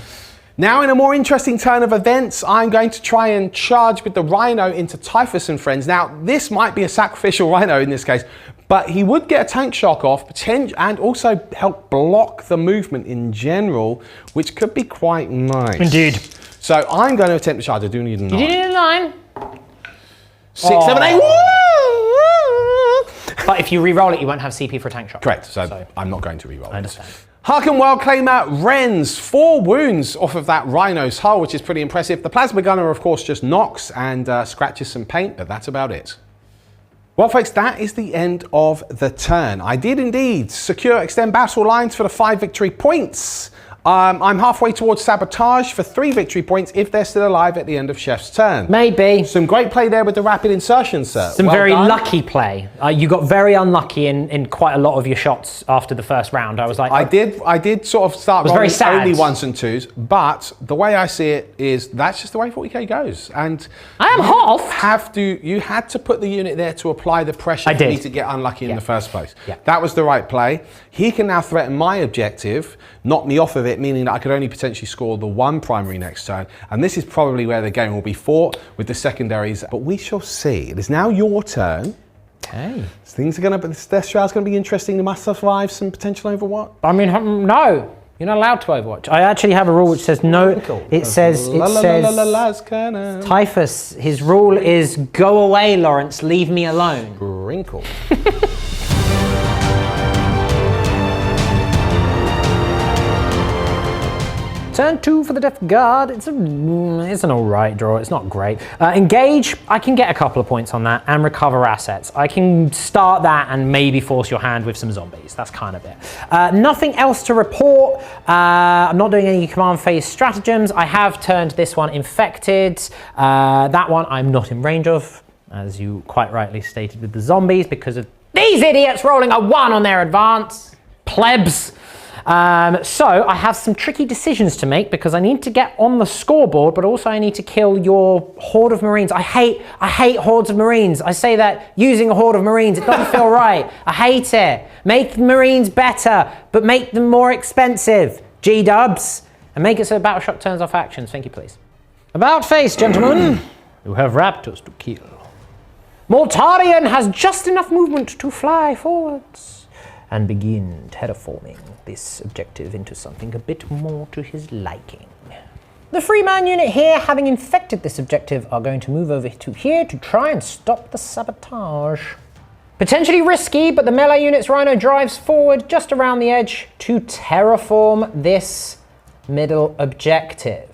Now, in a more interesting turn of events, I'm going to try and charge with the Rhino into Typhus and friends. Now, this might be a sacrificial Rhino in this case, but he would get a tank shock off and also help block the movement in general, which could be quite nice. Indeed. So I'm going to attempt to charge. I do need a 9. You did it in 9. 6, 7, 8. But if you re-roll it, you won't have CP for a tank shot. Correct, so I'm not going to re-roll it. I understand. Harken World Claimer Wrens, 4 wounds off of that Rhino's hull, which is pretty impressive. The Plasma Gunner, of course, just knocks and scratches some paint, but that's about it. Well, folks, that is the end of the turn. I did indeed secure extend battle lines for the 5 victory points. I'm halfway towards sabotage for 3 victory points if they're still alive at the end of Chef's turn. Maybe. Some great play there with the rapid insertion, sir. Some very lucky play. You got very unlucky in quite a lot of your shots after the first round. I was like... I did sort of start rolling very sad. only 1s and 2s, but the way I see it is that's just the way 40k goes. And I am half. You had to put the unit there to apply the pressure for me to get unlucky in the first place. Yeah. That was the right play. He can now threaten my objective, knock me off of it, meaning that I could only potentially score the 1 primary next turn. And this is probably where the game will be fought with the secondaries, but we shall see. It is now your turn. Okay. Things are going to be, this Death Shroud's going to be interesting. You must survive some potential Overwatch. I mean, no. You're not allowed to Overwatch. I actually have a rule which says no. It says Typhus, his rule is go away, Lawrence, leave me alone. Wrinkle. Turn 2 for the Death Guard. It's an alright draw. It's not great. Engage, I can get a couple of points on that and recover assets. I can start that and maybe force your hand with some zombies. That's kind of it. Nothing else to report. I'm not doing any command phase stratagems. I have turned this one infected. That one I'm not in range of, as you quite rightly stated with the zombies, because of these idiots rolling a 1 on their advance. Plebs. So I have some tricky decisions to make because I need to get on the scoreboard, but also I need to kill your horde of Marines. I hate hordes of Marines. I say that using a horde of Marines, it doesn't feel right. I hate it. Make Marines better, but make them more expensive. G-dubs. And make it so Battleshock turns off actions. Thank you, please. About face, gentlemen. You have raptors to kill. Mortarion has just enough movement to fly forwards and begin terraforming this objective into something a bit more to his liking. The Freeman unit here, having infected this objective, are going to move over to here to try and stop the sabotage. Potentially risky, but the melee unit's Rhino drives forward just around the edge to terraform this middle objective.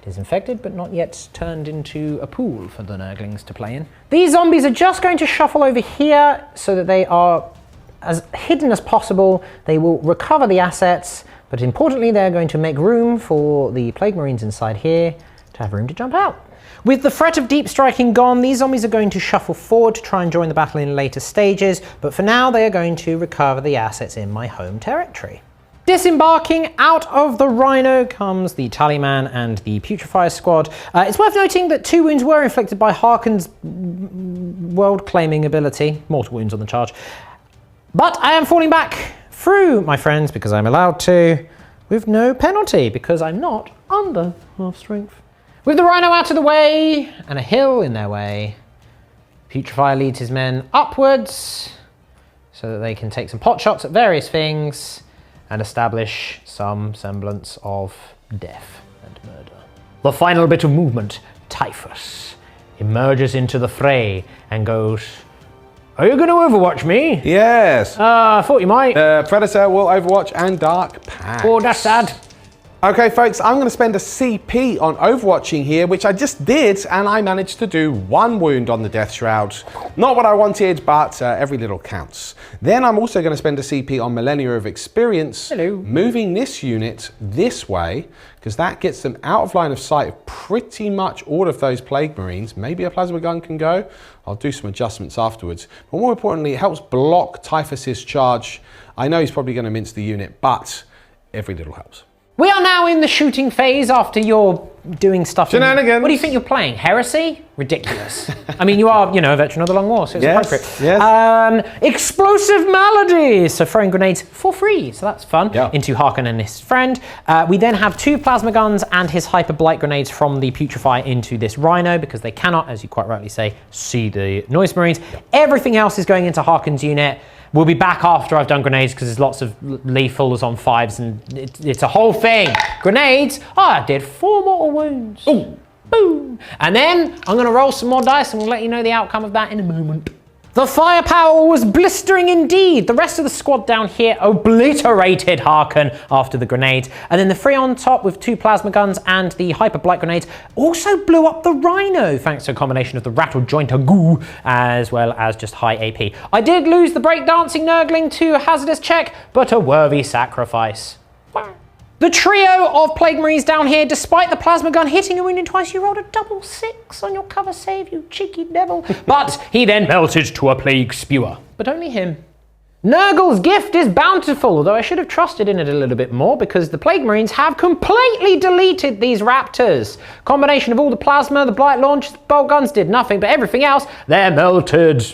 It is infected, but not yet turned into a pool for the Nurglings to play in. These zombies are just going to shuffle over here so that they are as hidden as possible. They will recover the assets, but importantly, they're going to make room for the Plague Marines inside here to have room to jump out. With the threat of deep striking gone, these zombies are going to shuffle forward to try and join the battle in later stages, but for now, they are going to recover the assets in my home territory. Disembarking out of the Rhino comes the Tallyman and the Putrefier squad. It's worth noting that 2 wounds were inflicted by Harken's world-claiming ability, mortal wounds on the charge. But I am falling back through, my friends, because I'm allowed to, with no penalty, because I'm not under half strength. With the Rhino out of the way, and a hill in their way, Putrefier leads his men upwards, so that they can take some pot shots at various things, and establish some semblance of death and murder. The final bit of movement, Typhus, emerges into the fray and goes, "Are you going to Overwatch me?" Yes. I thought you might. Predator will Overwatch and Dark Pact. Oh, that's sad. Okay, folks, I'm going to spend a CP on Overwatching here, which I just did, and I managed to do 1 wound on the Death Shroud. Not what I wanted, but every little counts. Then I'm also going to spend a CP on Millennia of Experience, moving this unit this way, because that gets them out of line of sight of pretty much all of those Plague Marines. Maybe a plasma gun can go. I'll do some adjustments afterwards. But more importantly, it helps block Typhus's charge. I know he's probably going to mince the unit, but every little helps. We are now in the shooting phase after you're doing stuff. Shenanigans. What do you think you're playing? Heresy? Ridiculous. I mean, you are, a veteran of the Long War, so it's appropriate. Yes. Explosive Malady. So throwing grenades for free. So that's fun. Yeah. Into Harken and his friend. We then have 2 plasma guns and his hyper blight grenades from the Putrefier into this Rhino, because they cannot, as you quite rightly say, see the Noise Marines. Yep. Everything else is going into Harken's unit. We'll be back after I've done grenades, because there's lots of lethals on 5s and it's a whole thing. Grenades, I did 4 mortal wounds. Ooh, boom. And then I'm going to roll some more dice and we'll let you know the outcome of that in a moment. The firepower was blistering indeed. The rest of the squad down here obliterated Harken after the grenade. And then the three on top with 2 plasma guns and the hyper blight grenades also blew up the Rhino, thanks to a combination of the rattle jointer goo as well as just high AP. I did lose the breakdancing Nurgling to a hazardous check, but a worthy sacrifice. The trio of Plague Marines down here, despite the plasma gun hitting and wounding twice, you rolled a double 6 on your cover save, you cheeky devil. But he then melted to a Plague Spewer. But only him. Nurgle's gift is bountiful, although I should have trusted in it a little bit more because the Plague Marines have completely deleted these Raptors. Combination of all the plasma, the blight launch, the bolt guns did nothing, but everything else, they're melted.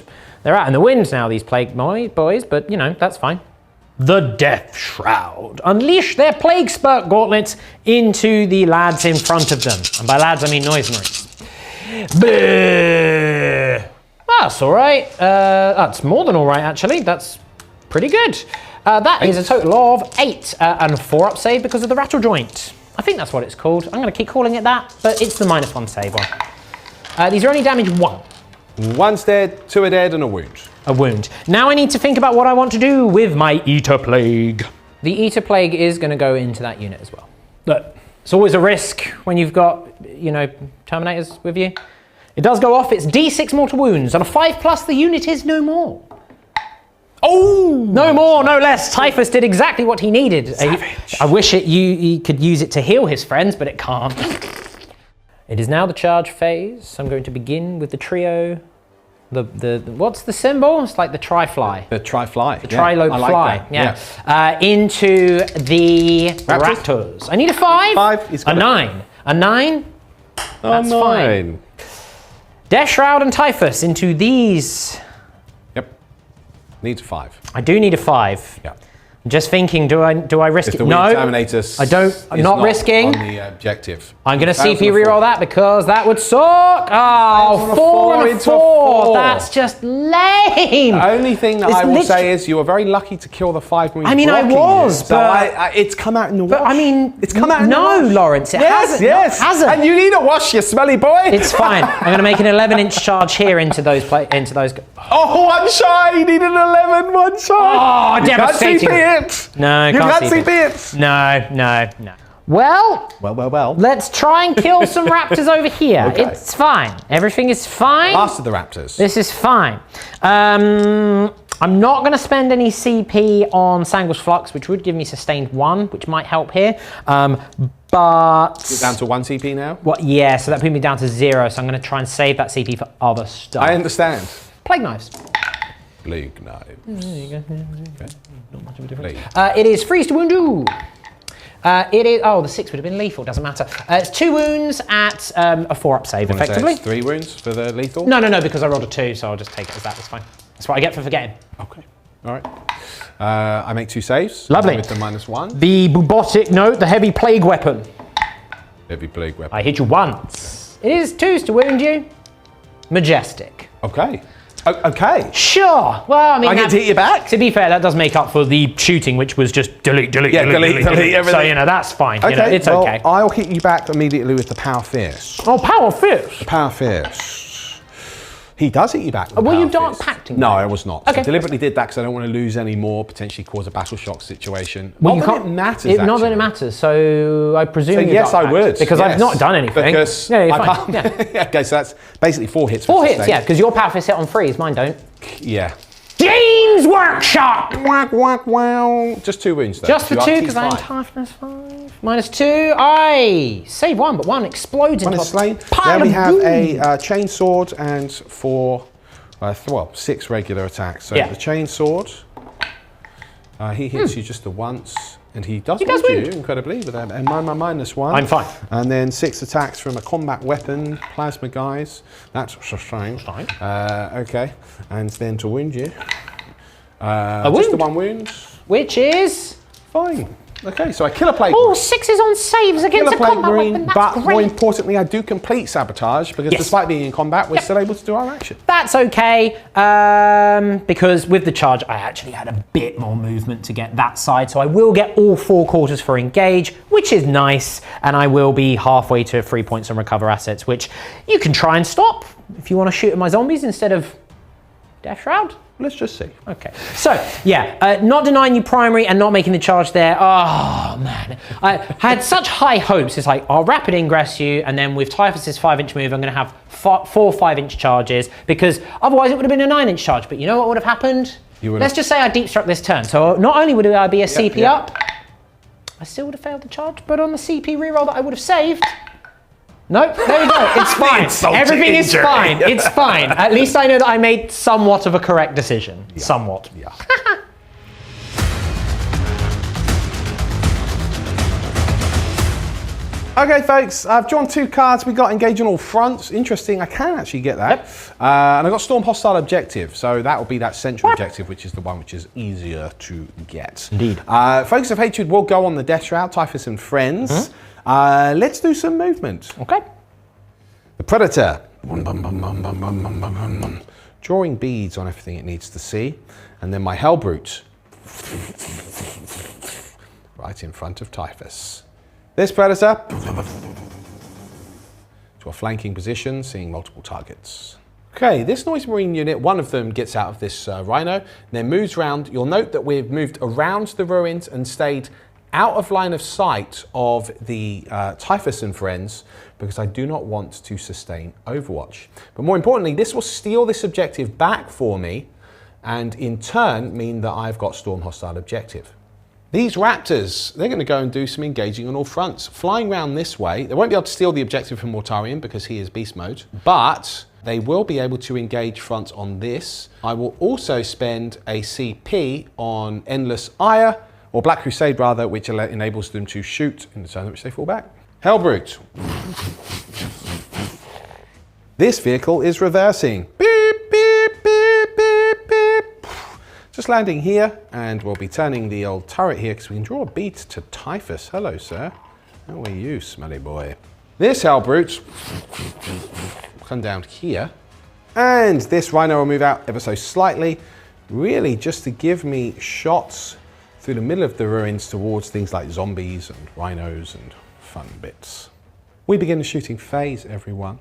They're out in the wind now, these Plague boys, but you know, that's fine. The Death Shroud. Unleash their Plague Spurt gauntlets into the lads in front of them. And by lads, I mean Noise Marines. That's all right. That's more than all right, actually. That's pretty good. That is a total of 8 and a 4 up save because of the rattle joint. I think that's what it's called. I'm going to keep calling it that, but it's the -1 save one. These are only damage 1. 1's dead, 2 are dead, and a wound. A wound. Now I need to think about what I want to do with my Eater Plague. The Eater Plague is going to go into that unit as well. Look, it's always a risk when you've got, you know, Terminators with you. It does go off, it's D6 mortal wounds. On a 5+, the unit is no more. Oh! No more, no less. Typhus did exactly what he needed. I wish he could use it to heal his friends, but it can't. It is now the charge phase. I'm going to begin with the trio. What's the symbol? It's like the tri-fly. The tri-fly. The tri-lobe fly. That. Yeah. Into the Raptors. I need a 5. 5. A 9. A 9. That's fine. Death Shroud and Typhus into these. Yep. Needs a 5. I do need a 5. Yeah. I'm just thinking, do I risk it? No. I don't. I'm not risking. On the objective. I'm going to CP reroll that because that would suck. Oh, 4 and a 4. That's just lame. The only thing that I will say is you were very lucky to kill the 5 Marines. I mean, I was, but it's come out in the wash. But I mean, it's come out in the wash. No, Lawrence, it hasn't. Yes, no, it hasn't. And you need a wash, you smelly boy. It's fine. I'm going to make an 11-inch charge here into those. Oh, one shy. You need an 11, one shy. Oh, devastating. You can't CP it. No, you can't CP it. No. Well. Let's try and kill some Raptors over here. Okay. It's fine. Everything is fine. Last of the Raptors. This is fine. I'm not going to spend any CP on Sanguish Flux, which would give me sustained 1, which might help here. But you're down to 1 CP now? What? Yeah, so that put me down to 0. So I'm going to try and save that CP for other stuff. I understand. Plague Knives. Plague Knives. There you go. Okay. Not much of a difference. It is freeze to wound you. It is. Oh, the 6 would have been lethal. Doesn't matter. It's 2 wounds at a 4 up save, effectively. It's 3 wounds for the lethal. No, because I rolled a 2, so I'll just take it as that. That's fine. That's what I get for forgetting. Okay. All right. I make 2 saves. Lovely. With the -1. The bubotic note, the heavy plague weapon. Heavy plague weapon. I hit you once. It is 2s to wound you. Majestic. Okay. Okay. Sure. Well, I mean, I get to hit you back. To be fair, that does make up for the shooting, which was just delete everything. So, you know, that's fine. Okay. You know, it's okay. I'll hit you back immediately with the Power Fierce. Oh, Power Fierce. The Power Fierce. He does hit you back. Were you dark pacting? No, I was not. Okay. I deliberately did that because I don't want to lose any more, potentially cause a battle shock situation. Well, not that it matters. Not that it matters. So I presume. So yes, I would. Because I've not done anything. Because yeah, you're I fine. can't. Yeah. Okay, so that's basically 4 hits. 4 hits, yeah, because your Power Fist hit on freeze, mine don't. Yeah. James Workshop! Wow. Just 2 wounds though. Just the 2 because I'm toughness 5. -2. I save 1, but 1 explodes into a slain. pile Then we of have doom. a chain sword and 6 regular attacks. So the chain sword, he hits you just the once, and he does wound you incredibly with that. And -1. I'm fine. And then 6 attacks from a combat weapon, plasma guys. That's strange. Okay, and then to wound you, just the 1 wound, which is fine. Okay, so I kill a plague. Oh, 6s on saves against a combat weapon. That's but great. more importantly, I do complete sabotage because despite being in combat, we're still able to do our action. That's okay, because with the charge, I actually had a bit more movement to get that side, so I will get all 4 quarters for engage, which is nice, and I will be halfway to 3 points on recover assets, which you can try and stop if you want to shoot at my zombies instead of Death Shroud? Let's just see. Okay. So, yeah, not denying you primary and not making the charge there. Oh, man. I had such high hopes. It's like, I'll rapid ingress you, and then with Typhus's 5-inch move, I'm going to have 4 5-inch charges, because otherwise it would have been a 9-inch charge. But you know what would have happened? Let's just say I deep struck this turn. So not only would I be a CP up, I still would have failed the charge, but on the CP reroll that I would have saved, nope, there we go, it's fine. Everything is fine, it's fine. At least I know that I made somewhat of a correct decision. Yeah. Somewhat. Yeah. Okay, folks, I've drawn 2 cards. We got Engage on All Fronts. Interesting, I can actually get that. Yep. And I got Storm Hostile Objective, so that will be that central objective, which is the one which is easier to get. Indeed. Focus of Hatred will go on the Death Shroud, Typhus and Friends. Let's do some movement. Okay. The Predator. Drawing beads on everything it needs to see. And then my Hellbrute. Right in front of Typhus. This Predator to a flanking position, seeing multiple targets. Okay, this Noise Marine unit, one of them gets out of this Rhino, and then moves around. You'll note that we've moved around the ruins and stayed out of line of sight of the Typhus and Friends, because I do not want to sustain Overwatch. But more importantly, this will steal this objective back for me, and in turn mean that I've got Storm Hostile Objective. These Raptors, they're going to go and do some engaging on all fronts. Flying around this way, they won't be able to steal the objective from Mortarion because he is beast mode, but they will be able to engage fronts on this. I will also spend a CP on Endless Ire, or Black Crusade rather, which enables them to shoot in the turn in which they fall back. Hellbrute. This vehicle is reversing. Beep, beep, beep, beep, beep. Just landing here, and we'll be turning the old turret here because we can draw a beat to Typhus. Hello, sir. How are you, smelly boy? This Hellbrute will come down here, and this Rhino will move out ever so slightly, really just to give me shots through the middle of the ruins towards things like zombies and rhinos and fun bits. We begin the shooting phase, everyone.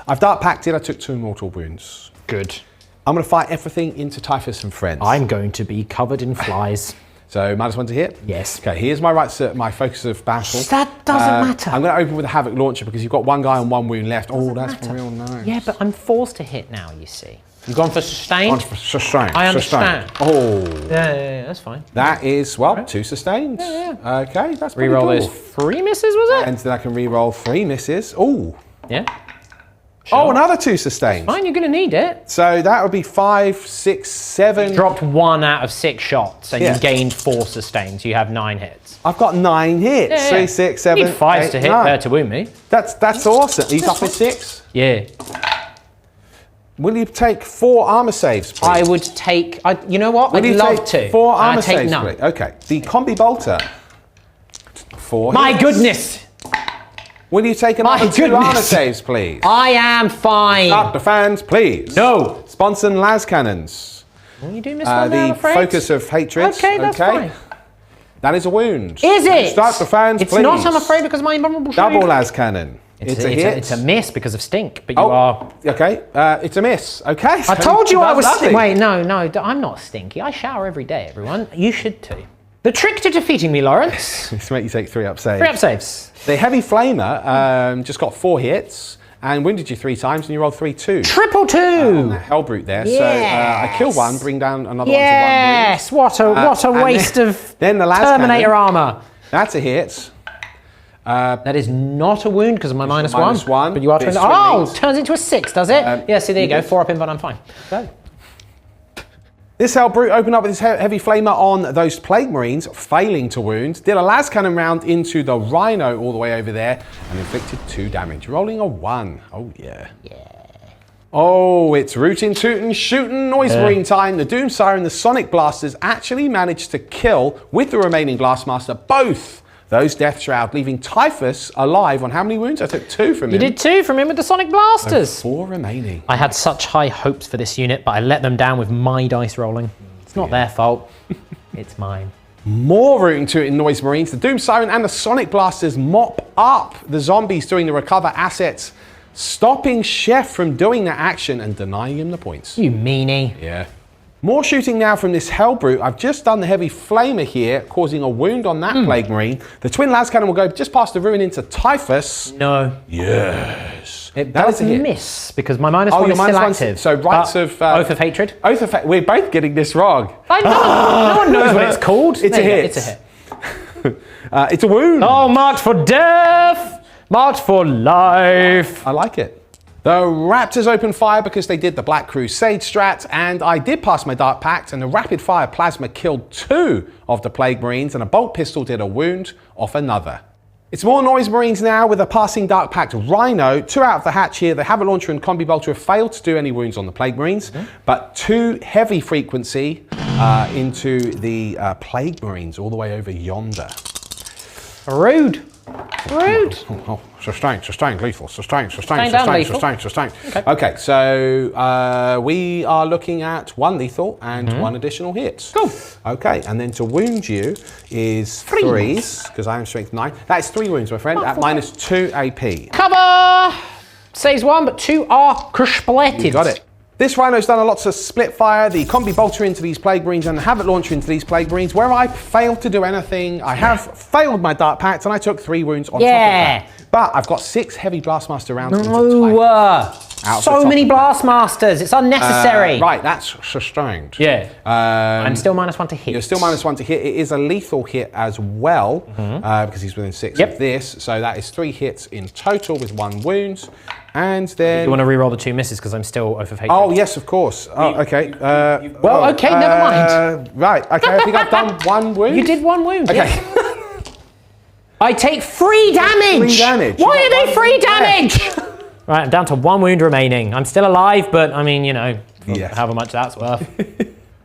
I've Dark Pacted, I took 2 mortal wounds. Good. I'm going to fire everything into Typhus and Friends. I'm going to be covered in flies. So, -1 to hit? Yes. Okay, here's my focus of battle. That doesn't matter. I'm going to open with a Havoc Launcher because you've got 1 guy and 1 wound left. Oh, that's real nice. Yeah, but I'm forced to hit now, you see. You've gone for sustained? Gone for sustained. I understand. Oh. Yeah, that's fine. That is, well, 2 sustained. Yeah. Okay, that's pretty Reroll cool. those 3 misses, was it? And then I can reroll 3 misses. Oh. Yeah. Sure. Oh, another 2 sustained. Fine, you're going to need it. So that would be 5, 6, 7. You dropped 1 out of 6 shots, and Yeah. you gained 4 sustained, so you have 9 hits. I've got 9 hits. Yeah, 3, yeah. 6, 7, You need 5 8, to hit 9. to wound me. That's awesome. He's up with 6. Yeah. Will you take 4 armor saves, please? I would take, you know what? Will I'd you love take to. 4 armor I'd take saves, none. please? Okay. The Combi Bolter. 4 My hits. goodness! Will you take another 2 goodness. armor saves, please? I am fine. Start the fans, please. No. Sponson Las Cannons. Well, you do miss one there, I'm The afraid. Focus of Hatred. Okay, that's fine. That is a wound. Is it? Start the fans, it's please. not, I'm afraid, because my invulnerable Double shield. Las Cannon. It's a hit. It's a miss because of stink, but you are... Okay, it's a miss. Okay. I told you I was... nothing. Wait, no, I'm not stinky. I shower every day, everyone. You should too. The trick to defeating me, Lawrence. It's to make you take 3 up saves. 3 up saves. The Heavy Flamer just got 4 hits and wounded you 3 times, and you rolled 3 2s. Triple 2. Hellbrute there. Yes. So I kill 1, bring down another Yes, what a waste of then the last Terminator cannon. armor. That's a hit. That is not a wound because of my -1. But you are Bit turning. Oh, swing turns into a 6, does it? Yeah. See, there you go. 4 up invuln. I'm fine. Okay. This Hellbrute opened up with his Heavy Flamer on those Plague Marines, failing to wound. Did a las cannon round into the Rhino all the way over there and inflicted 2 damage, rolling a 1. Oh, yeah. Yeah. Oh, it's rootin', tootin', shootin', Noise Marine time. The Doom Siren, the Sonic Blasters actually managed to kill, with the remaining Blastmaster, both those Death Shroud, leaving Typhus alive on how many wounds? I took 2 from him. You did 2 from him with the Sonic Blasters. 4 remaining. I had such high hopes for this unit, but I let them down with my dice rolling. It's not their fault. It's mine. More rooting to it in Noise Marines. The Doom Siren and the Sonic Blasters mop up the zombies doing the recover assets stopping Chef from doing that action and denying him the points. You meanie. Yeah. More shooting now from this Hellbrute. I've just done the heavy flamer here, causing a wound on that Plague Marine. The twin las cannon will go just past the ruin into Typhus. No. Yes. It That is does a hit. miss because my -1 your is still -1's active. So Rites of... Oath of Hatred. Oath of We're both getting this wrong. No one knows what it's called. It's a There you go, hit. It's a hit. It's a wound. Oh, marked for death. Marked for life. I like it. The Raptors opened fire because they did the Black Crusade strat, and I did pass my Dark Pact, and the rapid fire plasma killed 2 of the Plague Marines, and a bolt pistol did a wound off another. It's more Noise Marines now with a passing Dark Pact Rhino. 2 out of the hatch here. The Havoc Launcher and Combi Bolter have failed to do any wounds on the Plague Marines, but 2 heavy frequency into the Plague Marines all the way over yonder. Rude. Rude. Oh, sustained, lethal, sustained, down, lethal. sustained. Okay, so we are looking at 1 lethal and 1 additional hit. Cool. Okay, and then to wound you is 3s, because I am strength 9. That is 3 wounds, my friend, at -2 AP. Cover. Saves 1, but 2 are crushed. You got it. This Rhino's done a lot of split fire, the Combi Bolter into these Plague Marines and the Havoc Launcher into these Plague Marines. Where I failed to do anything, I have failed my Dark Pact and I took 3 wounds on top of that. But I've got 6 heavy Blastmaster rounds into Typhus. So many Blastmasters. It's unnecessary. Right, that's sustained. Yeah. I'm still -1 to hit. You're still -1 to hit. It is a lethal hit as well, because he's within 6 of this. So that is 3 hits in total with 1 wound. And then... You want to re-roll the 2 misses because I'm still Oath of Hatred. Oh, yes, of course. Oh, okay. Okay, never mind. Right, okay, I think I've done 1 wound. You did 1 wound. Okay. Yeah. I take 3 damage. 3 damage. Why are they 3 damage? Right, I'm down to 1 wound remaining. I'm still alive, but I mean, you know, however much that's worth.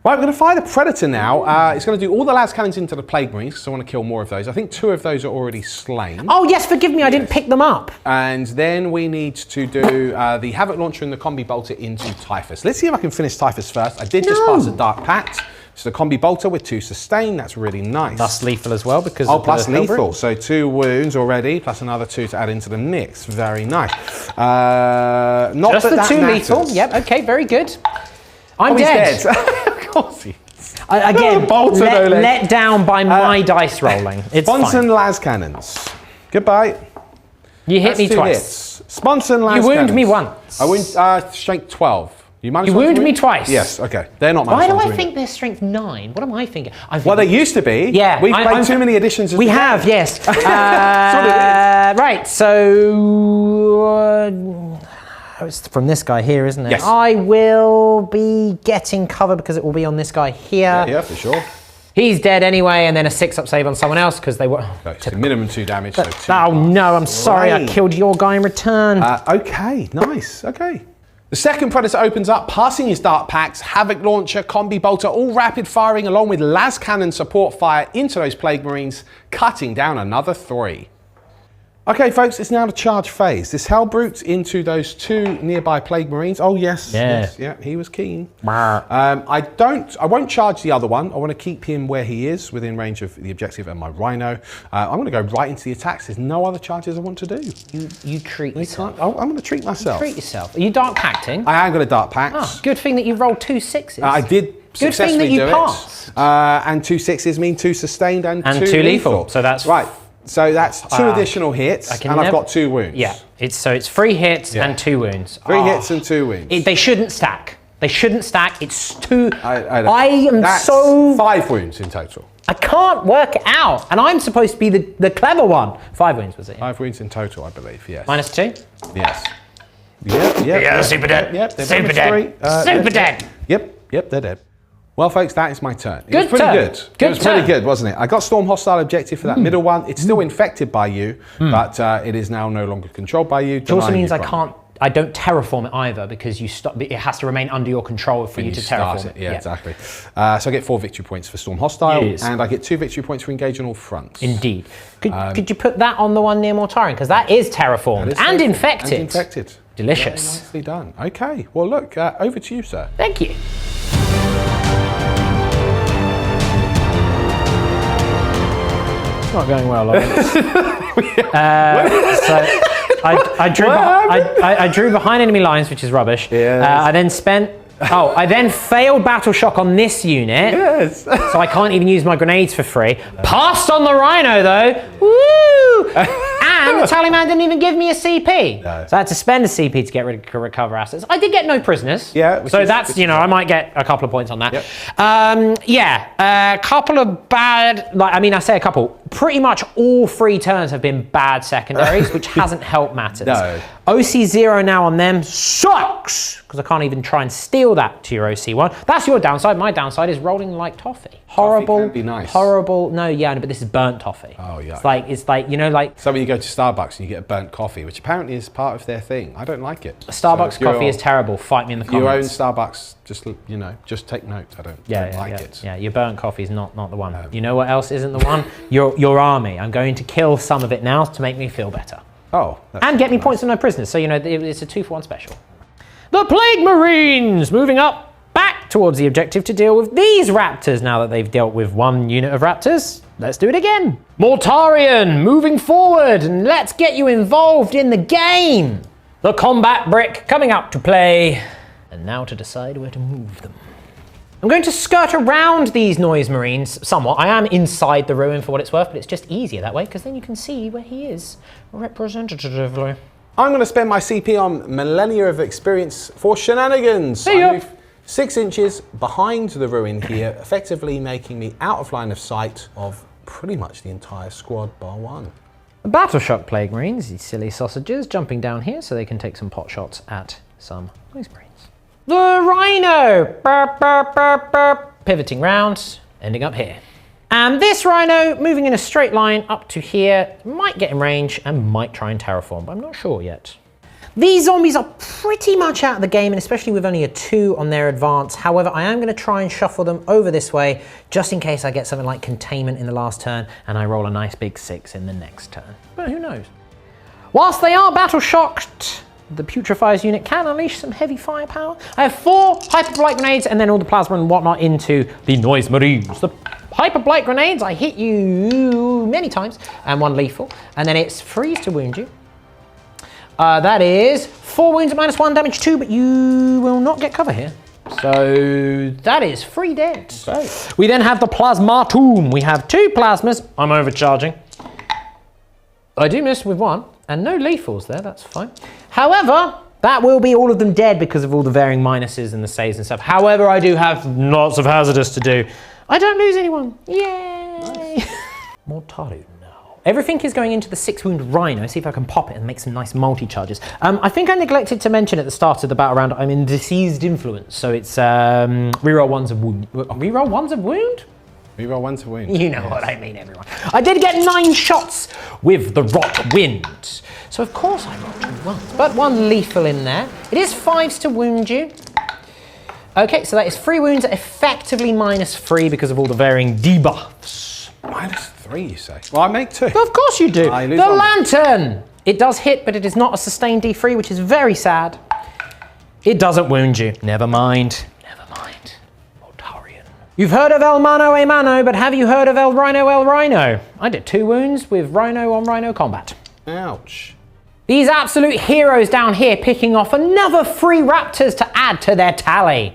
Right, we're going to fire the Predator now. It's going to do all the las cannons into the Plague Marines, because I want to kill more of those. I think 2 of those are already slain. Oh, yes, forgive me, I didn't pick them up. And then we need to do the Havoc Launcher and the Combi Bolter into Typhus. Let's see if I can finish Typhus first. I did just pass a Dark Pact. So the Combi Bolter with 2 sustain, that's really nice. Plus lethal as well, because of plus lethal. So 2 wounds already, plus another 2 to add into the mix. Very nice. Not just the that 2 matters. lethal. Yep, okay, very good. I'm dead. dead. Of course he is. Again, Bolter, no less. let down by my dice rolling. It's Sponson fine. las cannons. Goodbye. You hit That's me 2 twice. hits. Sponson las You wound cannons. me once. I wound strength 12. You wound me twice. Yes, okay. They're not Why do I wounded. think they're strength 9? What am I thinking? Well, they used to be. Yeah. We've played too many editions of We the game. have, yes. That's what it is. Right, so... it's from this guy here, isn't it? Yes. I will be getting cover because it will be on this guy here. Yeah, for sure. He's dead anyway, and then a 6-up save on someone else because they were... So minimum 2 damage. So 2. Oh no, I'm sorry, I Right. killed your guy in return. Okay, nice, okay. The second Predator opens up, passing his Dark Pacts, Havoc Launcher, Combi Bolter, all rapid firing along with las cannon support fire into those Plague Marines, cutting down another 3. Okay, folks, it's now the charge phase. This Hellbrute into those 2 nearby Plague Marines. Oh, yes. Yeah. Yes, yeah, he was keen. I won't charge the other one. I want to keep him where he is, within range of the objective and my Rhino. I'm going to go right into the attacks. There's no other charges I want to do. You treat yourself. I'm going to treat myself. Treat yourself. Are you Dark Pacting? I am going to Dark Pact. Oh, good thing that you rolled 2 6s. I did Good thing successfully that you do passed. it. And 2 6s mean 2 sustained and 2 lethal. So that's... Right. So that's 2 additional hits, and I've got 2 wounds. Yeah, it's 3 hits and 2 wounds. 3 hits and 2 wounds. They shouldn't stack. They shouldn't stack. It's too... That's so... 5 wounds in total. I can't work it out, and I'm supposed to be the clever one. 5 wounds, was it? 5 wounds in total, I believe, yes. -2? Yes. Yep, super dead. Yep, they're Super pretty dead. straight. Super dead. Yep, they're dead. Well, folks, that is my turn. It Good was pretty turn. good. Good It was pretty turn. good, wasn't it? I got Storm Hostile objective for that middle one. It's still infected by you, but it is now no longer controlled by you. It also means I don't terraform it either because you stop. It has to remain under your control for you to terraform it. Yeah, exactly. So I get 4 victory points for Storm Hostile, Yes. and I get 2 victory points for engage on all fronts. Indeed. Could you put that on the one near Mortarion? Because that is terraformed and infected. And infected. Delicious. Very nicely done. Okay. Well, look, over to you, sir. Thank you. It's not going well, Lawrence. So I drew behind enemy lines, which is rubbish. Yes. I then failed battle shock on this unit. Yes. So I can't even use my grenades for free. Passed on the Rhino though. Woo! And the Tallyman didn't even give me a CP. No. So I had to spend a CP to get recover assets. I did get no prisoners. Yeah. So that's, I might get a couple of points on that. Yep. A couple of bad, I say a couple. Pretty much all 3 turns have been bad secondaries, which hasn't helped matters. No. OC0 now on them sucks, because I can't even try and steal that to your OC1. That's your downside. My downside is rolling like toffee. Horrible. Toffee can be nice. Horrible. No, but this is burnt toffee. Oh, yeah. It's like So when you go to Starbucks and you get a burnt coffee, which apparently is part of their thing. I don't like it. Starbucks coffee is terrible. Fight me in the comments. Your own Starbucks, just take note. I don't like it. Yeah, your burnt coffee is not the one. You know what else isn't the one? Your army. I'm going to kill some of it now to make me feel better. Oh. And get me points on no prisoners. So, it's a 2-for-1 special. The Plague Marines moving up back towards the objective to deal with these raptors now that they've dealt with 1 unit of raptors. Let's do it again. Mortarion moving forward, and let's get you involved in the game. The combat brick coming out to play. And now to decide where to move them. I'm going to skirt around these noise marines somewhat. I am inside the ruin for what it's worth, but it's just easier that way because then you can see where he is representatively. I'm going to spend my CP on millennia of experience for shenanigans. I move 6 inches behind the ruin here, effectively making me out of line of sight of pretty much the entire squad bar 1. The Battle Shock Plague Marines, these silly sausages, jumping down here so they can take some pot shots at some noise marines. The Rhino, burp, burp, burp, burp, pivoting round, ending up here. And this Rhino moving in a straight line up to here, might get in range and might try and terraform, but I'm not sure yet. These zombies are pretty much out of the game, and especially with only a 2 on their advance. However, I am going to try and shuffle them over this way, just in case I get something like containment in the last turn, and I roll a nice big 6 in the next turn. But who knows? Whilst they are battle shocked, the Putrefiers unit can unleash some heavy firepower. I have 4 Hyperblight Grenades and then all the plasma and whatnot into the Noise Marines. The Hyperblight Grenades, I hit you many times, and 1 lethal, and then it's freeze to wound you. That is 4 wounds at -1, damage 2, but you will not get cover here. So that is 3 dead. Okay. We then have the Plasmatum. We have 2 plasmas. I'm overcharging. I do miss with 1, and no lethals there, that's fine. However, that will be all of them dead because of all the varying minuses and the saves and stuff. However, I do have lots of hazardous to do. I don't lose anyone. Yay! Nice. Mortarion now. Everything is going into the 6-wound Rhino. See if I can pop it and make some nice multi-charges. I think I neglected to mention at the start of the battle round, I'm in Diseased Influence. So it's reroll 1s of wound. Reroll 1s of wound? Reroll 1 to wound. You know what I mean, everyone. I did get 9 shots with the Rot Wind. So of course I rolled 2 1s, but 1 lethal in there. It is 5s to wound you. Okay, so that is 3 wounds, effectively -3 because of all the varying debuffs. -3, you say? Well, I make 2. Of course you do. The one. Lantern! It does hit, but it is not a sustained D3, which is very sad. It doesn't wound you. Never mind. You've heard of El Mano a Mano, but have you heard of El Rhino? I did 2 wounds with Rhino on Rhino combat. Ouch. These absolute heroes down here picking off another 3 raptors to add to their tally.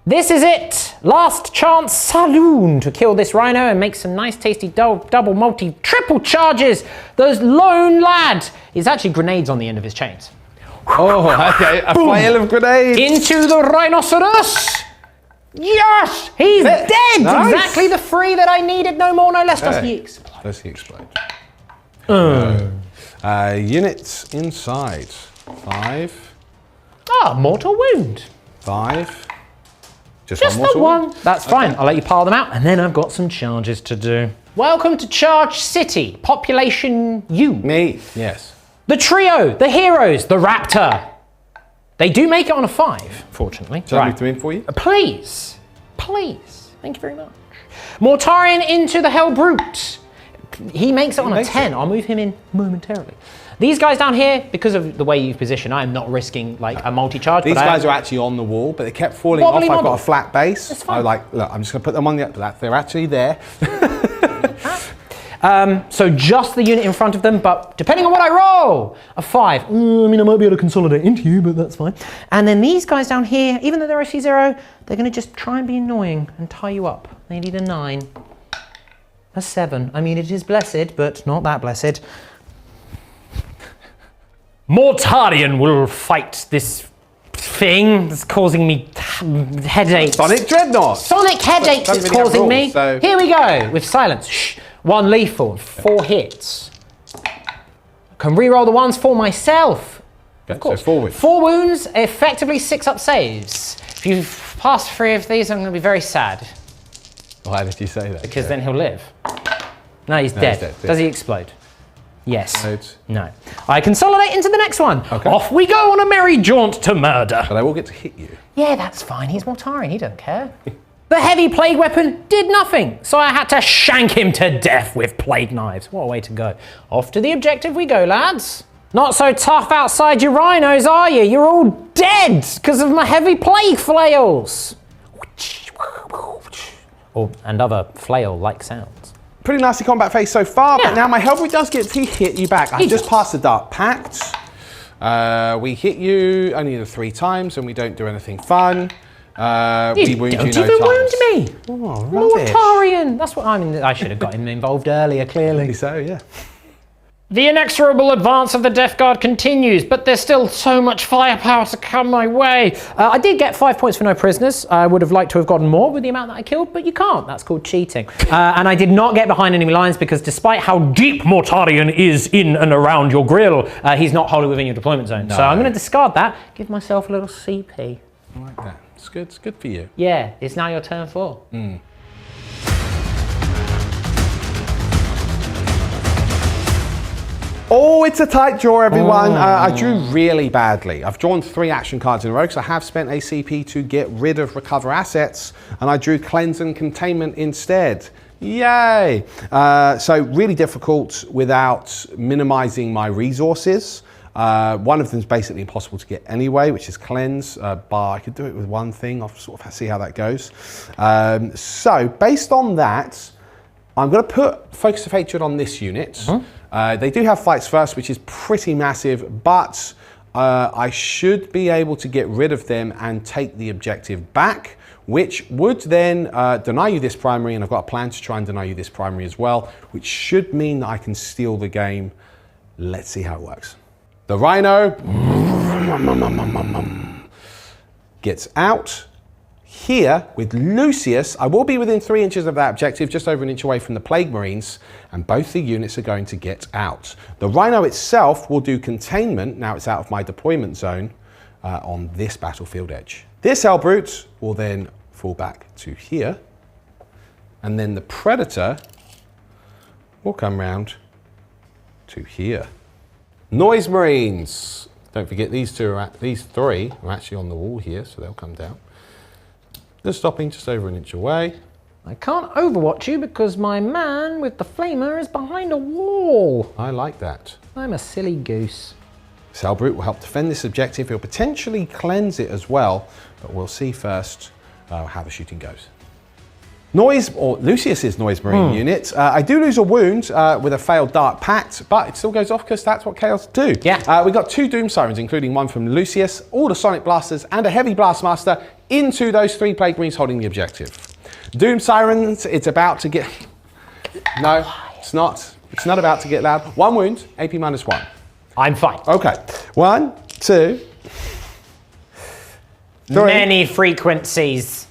This is it. Last chance saloon to kill this Rhino and make some nice tasty double, multi, triple charges. The lone lad is actually grenades on the end of his chains. Oh, okay. A flail of grenades. Into the Rhinoceros. Yes! He's dead! Nice. Exactly the 3 that I needed, no more, no less. Does he explode? Does he explode? Units inside. 5. Mortal wound. 5. Just one the one. That's fine. I'll let you pile them out, and then I've got some charges to do. Welcome to Charge City. Population U. Me. Yes. The trio, the heroes, the Raptor. They do make it on a 5, fortunately. Shall I move them in for you? Please. Please. Thank you very much. Mortarion into the Hell Brute. He makes it on a 10. I'll move him in momentarily. These guys down here, because of the way you've positioned, I am not risking like a multi-charge. These guys are actually on the wall, but they kept falling off. I've got a flat base. That's fine. I was like, look, I'm just going to put them on the... They're actually there. So just the unit in front of them, but depending on what I roll, a 5. I mean, I might be able to consolidate into you, but that's fine. And then these guys down here, even though they're OC 0, they're going to just try and be annoying and tie you up. They need a 9. A 7. I mean, it is blessed, but not that blessed. Mortarion will fight this thing that's causing me headaches. Sonic Dreadnought. Sonic headaches Don't it's really have causing rules, me. so- Here we go, with silence. Shh. 1 lethal, 4 hits. Can re-roll the ones for myself. Okay, Of course. So 4 wounds. 4 wounds, effectively 6 up saves. If you've passed 3 of these, I'm going to be very sad. Why did you say that? Because then he'll live. No, he's No, dead. he's dead, yeah. Does he explode? Yes. Loads. No. I consolidate into the next one. Okay. Off we go on a merry jaunt to murder. But I will get to hit you. Yeah, that's fine. He's Mortarion. He don't care. The heavy plague weapon did nothing, so I had to shank him to death with plague knives. What a way to go. Off to the objective we go, lads. Not so tough outside your rhinos, are you? You're all dead because of my heavy plague flails. Oh, and other flail-like sounds. Pretty nasty combat phase so far, Yeah. but now my Hellbrute does get to hit you back. I He just does. passed the Dark Pact. We hit you only the 3 times and we don't do anything fun. We wound don't you no even times. wound me. Oh, rubbish. Mortarion. That's what I mean. I should have got him involved earlier, clearly. So, yeah. The inexorable advance of the Death Guard continues, but there's still so much firepower to come my way. I did get 5 points for no prisoners. I would have liked to have gotten more with the amount that I killed, but you can't. That's called cheating. And I did not get behind enemy lines because despite how deep Mortarion is in and around your grill, he's not wholly within your deployment zone. So I'm going to discard that, give myself a little CP. I like that. It's good. It's good for you. Yeah, it's now your turn 4. Oh, it's a tight draw, everyone. I drew really badly. I've drawn 3 action cards in a row because I have spent a CP to get rid of recover assets, and I drew cleanse and containment instead. Yay! So really difficult without minimizing my resources. One of them is basically impossible to get anyway, which is cleanse. Bar, I could do it with one thing. I'll sort of see how that goes. So based on that, I'm going to put Focus of Hatred on this unit. They do have fights first, which is pretty massive, but I should be able to get rid of them and take the objective back, which would then deny you this primary, and I've got a plan to try and deny you this primary as well, which should mean that I can steal the game. Let's see how it works. The Rhino gets out. Here, with Lucius, I will be within 3 inches of that objective, just over an inch away from the Plague Marines, and both the units are going to get out. The Rhino itself will do containment, now it's out of my deployment zone, on this battlefield edge. This Hellbrute will then fall back to here, and then the Predator will come round to here. Noise Marines. Don't forget these 3 are actually on the wall here, so they'll come down. They're stopping just over an inch away. I can't overwatch you because my man with the flamer is behind a wall. I like that. I'm a silly goose. This Hellbrute will help defend this objective. He'll potentially cleanse it as well, but we'll see first how the shooting goes. Lucius's Noise Marine unit. I do lose a wound with a failed Dark Pact, but it still goes off because that's what Chaos do. Yeah. We got 2 Doom Sirens, including one from Lucius, all the Sonic Blasters, and a Heavy Blastmaster into those 3 Plague Marines holding the objective. Doom Sirens, it's about to get... No, it's not. It's not about to get loud. 1 wound, AP -1. I'm fine. Okay. 1, 2, 3. Many frequencies.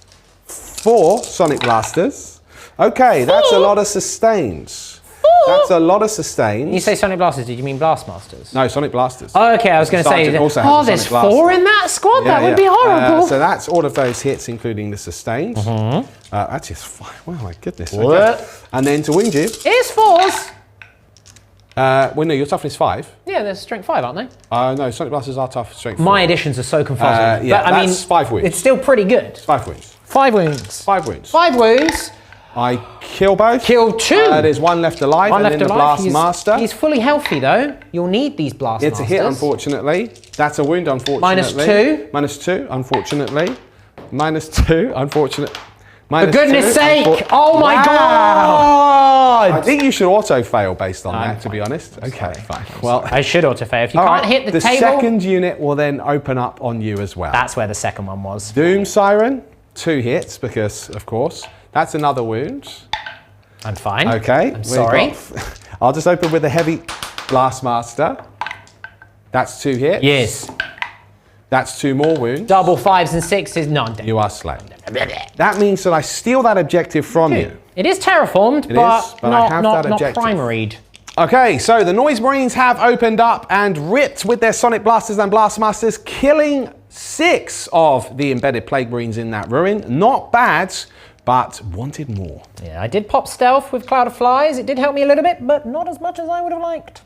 4 Sonic Blasters. Okay, that's a lot of sustains. That's a lot of sustains. When you say Sonic Blasters, did you mean Blastmasters? No, Sonic Blasters. Oh, okay, I was going to say, Sergeant also has a there's Sonic 4 Blaster. in that squad? Yeah, That would be yeah. horrible. So that's all of those hits, including the sustains. That's just 5. Wow, my goodness. Okay. What? And then to wound you. It's 4s. Well, no, your toughness 5. Yeah, they're strength 5, aren't they? No, Sonic Blasters are tough, strength 4. My additions are so confusing. Yeah, but I mean, that's 5 wounds. it's still pretty good. 5 wounds. 5 wounds. 5 wounds. 5 wounds. I kill both. Kill 2. There's 1 left alive, One and left then the alive. Blast Master. He's fully healthy though. You'll need these Blast It's a hit, unfortunately. That's a wound, unfortunately. -2. -2, unfortunately. -2, unfortunately. For goodness sake! Oh my Wow. god! I think you should auto-fail based on that, to be honest. Okay, fine. Well, I should auto-fail. If you all can't right, hit the table... second unit will then open up on you as well. That's where the second one was. Doom Siren, 2 hits, because, of course, that's another wound. I'm fine. Okay. I'm sorry. I'll just open with a heavy Blastmaster. That's 2 hits. Yes. That's 2 more wounds. Double 5s and 6s, no, I'm dead. You are slain. That means that I steal that objective from you. It is terraformed, It but, is, but I have not that objective. primaried. Okay, so the Noise Marines have opened up and ripped with their Sonic Blasters and Blastmasters, killing 6 of the embedded Plague Marines in that ruin. Not bad, but wanted more. Yeah, I did pop stealth with Cloud of Flies. It did help me a little bit, but not as much as I would have liked.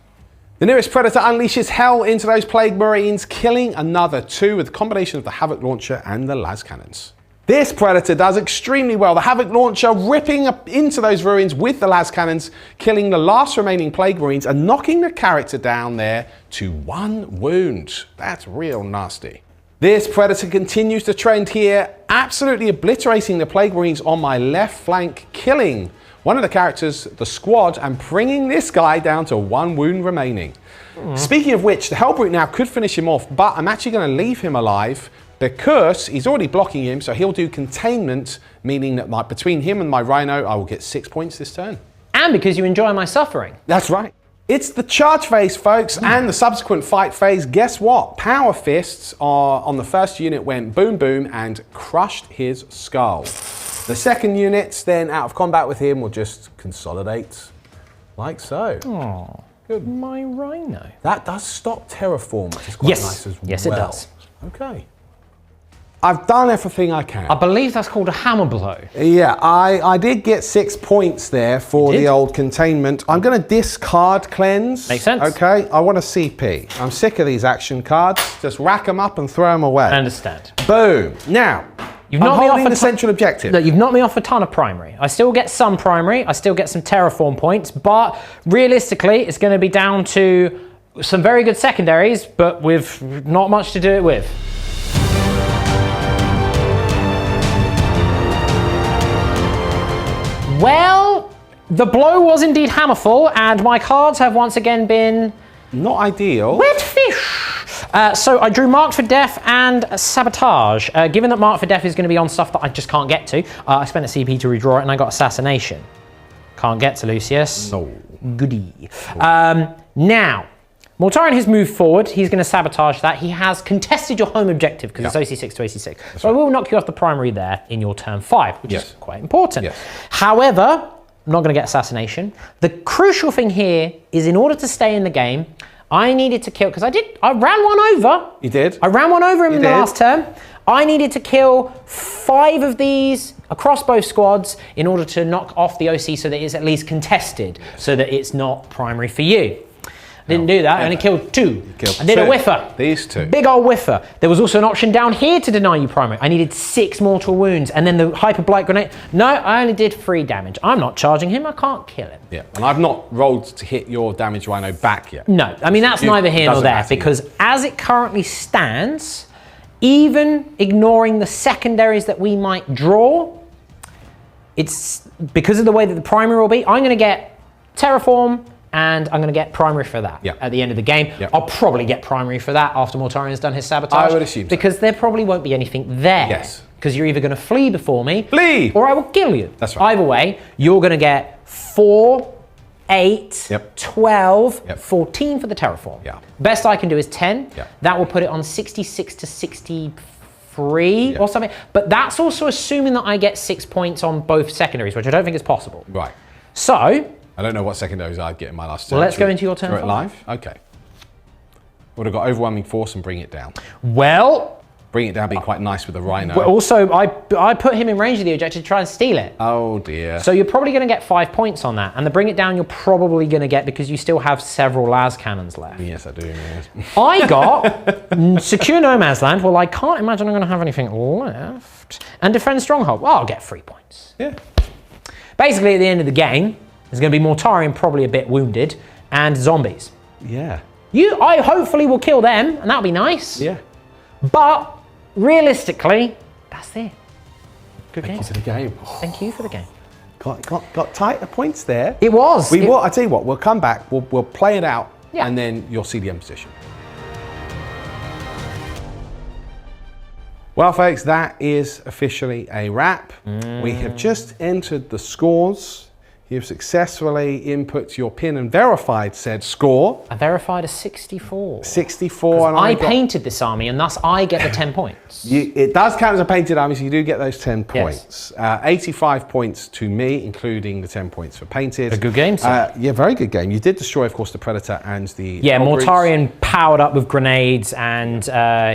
The nearest Predator unleashes hell into those Plague Marines, killing another 2 with a combination of the Havoc Launcher and the Las Cannons. This Predator does extremely well. The Havoc Launcher ripping up into those ruins with the Las Cannons, killing the last remaining Plague Marines and knocking the character down there to 1 wound. That's real nasty. This Predator continues to trend here, absolutely obliterating the Plague Marines on my left flank, killing one of the characters, the squad, and bringing this guy down to 1 wound remaining. Speaking of which, the Hellbrute now could finish him off, but I'm actually going to leave him alive because he's already blocking him, so he'll do containment, meaning that between him and my Rhino, I will get 6 points this turn. And because you enjoy my suffering. That's right. It's the charge phase, folks, and the subsequent fight phase. Guess what? Power Fists on the first unit went boom, boom, and crushed his skull. The second unit, then out of combat with him, will just consolidate like so. Oh, good. My Rhino. That does stop terraform, which is quite nice as well. Yes, it does. Okay. I've done everything I can. I believe that's called a hammer blow. Yeah, I did get 6 points there for the old containment. I'm going to discard cleanse. Makes sense. Okay, I want a CP. I'm sick of these action cards. Just rack them up and throw them away. I understand. Boom. Now, You've I'm knocked me holding off the central objective. Look, you've knocked me off a ton of primary. I still get some primary. I still get some terraform points, but realistically, it's going to be down to some very good secondaries, but with not much to do it with. Well, the blow was indeed hammerful, and my cards have once again been... Not ideal. Wet fish! So I drew Marked for Death and Sabotage. Given that Marked for Death is going to be on stuff that I just can't get to, I spent a CP to redraw it and I got Assassination. Can't get to Lucius. No. Goody. Now, Mortarion has moved forward. He's going to sabotage that. He has contested your home objective because it's OC6 to AC6. So I will knock you off the primary there in your turn 5, which is quite important. Yes. However, I'm not going to get Assassination. The crucial thing here is in order to stay in the game, I needed to kill, because I ran one over. You did? I ran one over him in the last turn. I needed to kill 5 of these across both squads in order to knock off the OC so that it's at least contested, so that it's not primary for you. Didn't do that, I only killed 2. I did a whiffer. These 2. Big old whiffer. There was also an option down here to deny you primary. I needed 6 mortal wounds, and then the hyper blight grenade. No, I only did 3 damage. I'm not charging him, I can't kill him. Yeah, and I've not rolled to hit your damage Rhino back yet. No, I mean that's neither here nor there, because as it currently stands, even ignoring the secondaries that we might draw, it's because of the way that the primary will be, I'm going to get Terraform, and I'm going to get primary for that at the end of the game. I'll probably get primary for that after Mortarion's done his sabotage. I would assume so. Because there probably won't be anything there. Yes. Because you're either going to flee before me, or I will kill you. That's right. Either way, you're going to get 4, 8, 12, 14 for the Terraform. Best I can do is 10. That will put it on 66 to 63 or something. But that's also assuming that I get 6 points on both secondaries, which I don't think is possible. Right. So, I don't know what secondaries I'd get in my last turn. Well, let's go into your turn. Throw it live? Okay. Would have got Overwhelming Force and Bring It Down. Well... Bring It Down being quite nice with the Rhino. But also, I put him in range of the objective to try and steal it. Oh dear. So you're probably going to get 5 points on that. And the Bring It Down you're probably going to get because you still have several las cannons left. Yes, I do. Yes. I got Secure No Man's Land. Well, I can't imagine I'm going to have anything left. And Defend Stronghold. Well, I'll get 3 points. Yeah. Basically, at the end of the game, there's going to be Mortarion probably a bit wounded and zombies. Yeah. I hopefully will kill them, and that'll be nice. Yeah. But realistically, that's it. Good game. Thank you to the game. Thank you for the game. Got tighter points there. It was. I tell you what, we'll come back, we'll play it out, Yeah. and then you'll see the end position. Well, folks, that is officially a wrap. We have just entered the scores. You've successfully input your pin and verified said score. I verified a 64. 64. And I painted this army, and thus I get the 10 points. It does count as a painted army, so you do get those 10 points. 85 points to me, including the 10 points for painted. A good game, sir. Yeah, very good game. You did destroy, of course, the Predator and the Hellbrutes. Mortarion powered up with grenades, and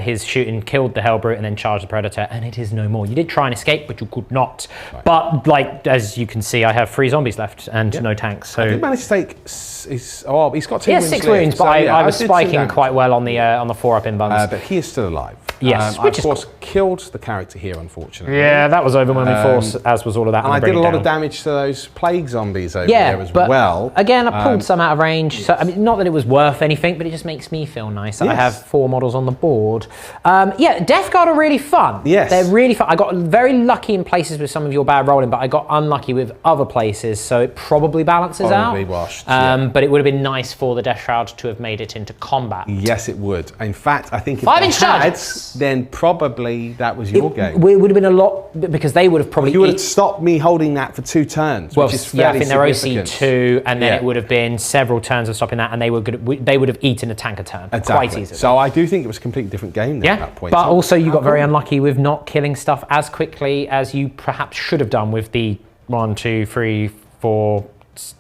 his shooting killed the Hellbrute and then charged the Predator, and it is no more. You did try and escape, but you could not. Right. But, like, as you can see, I have 3 zombies left and no tanks. So I did manage to take he's got 2 wounds. 6 wounds, but I was spiking quite well on the 4-up in buns. But he is still alive. Yes, which I, of course, killed the character here, unfortunately. Yeah, that was overwhelming force, as was all of that. And I did a lot of damage to those plague zombies over there as well. Again, I pulled some out of range. So I mean, not that it was worth anything, but it just makes me feel nice. Yes. I have 4 models on the board. Yeah, Death Guard are really fun. Yes. They're really fun. I got very lucky in places with some of your bad rolling, but I got unlucky with other places, so it probably balances out. Washed, but it would have been nice for the Death Shroud to have made it into combat. Yes, it would. In fact, I think if 5-inch they had, charges, then probably that was your game. It would have been a lot, because they would have probably... You would have stopped me holding that for 2 turns, which is fairly I think they're OC2, and then it would have been several turns of stopping that, and they would have eaten a tank a turn quite easily. So I do think it was a completely different game there at that point. But also you got very unlucky with not killing stuff as quickly as you perhaps should have done with the 1, 2, 3, 4,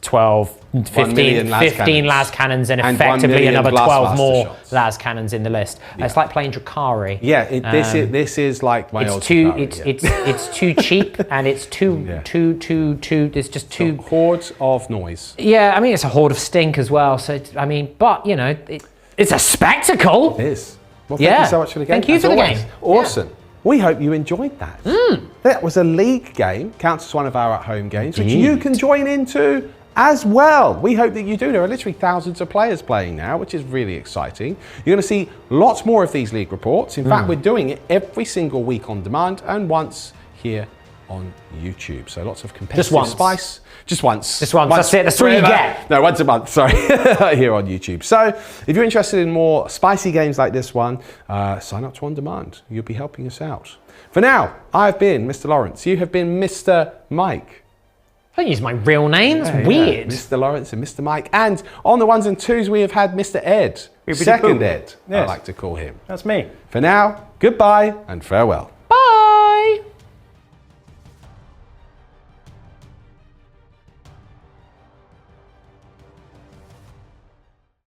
12, 15 las cannons and effectively another 12 more las cannons in the list. Yeah. It's like playing Drakari. Yeah, this is like my old Drakari, it's too cheap, and it's too there's just too hordes of noise. Yeah, I mean it's a horde of stink as well. So but you know it's a spectacle. It is. Well, thank you so much for the game. Thank you for the game. Awesome. Yeah. We hope you enjoyed that. That was a league game, counts as one of our at-home games, which you can join into as well. We hope that you do. There are literally thousands of players playing now, which is really exciting. You're going to see lots more of these league reports. In fact, we're doing it every single week on demand and once here on YouTube. So lots of competitive spice. Just once. Just once. That's it. That's all you get. No, once a month. Sorry, here on YouTube. So if you're interested in more spicy games like this one, sign up to On Demand. You'll be helping us out. For now, I've been Mr. Lawrence. You have been Mr. Mike. I don't use my real name. It's weird. Mr. Lawrence and Mr. Mike. And on the 1s and 2s, we have had Mr. Ed. Second Ed, I like to call him. That's me. For now, goodbye and farewell.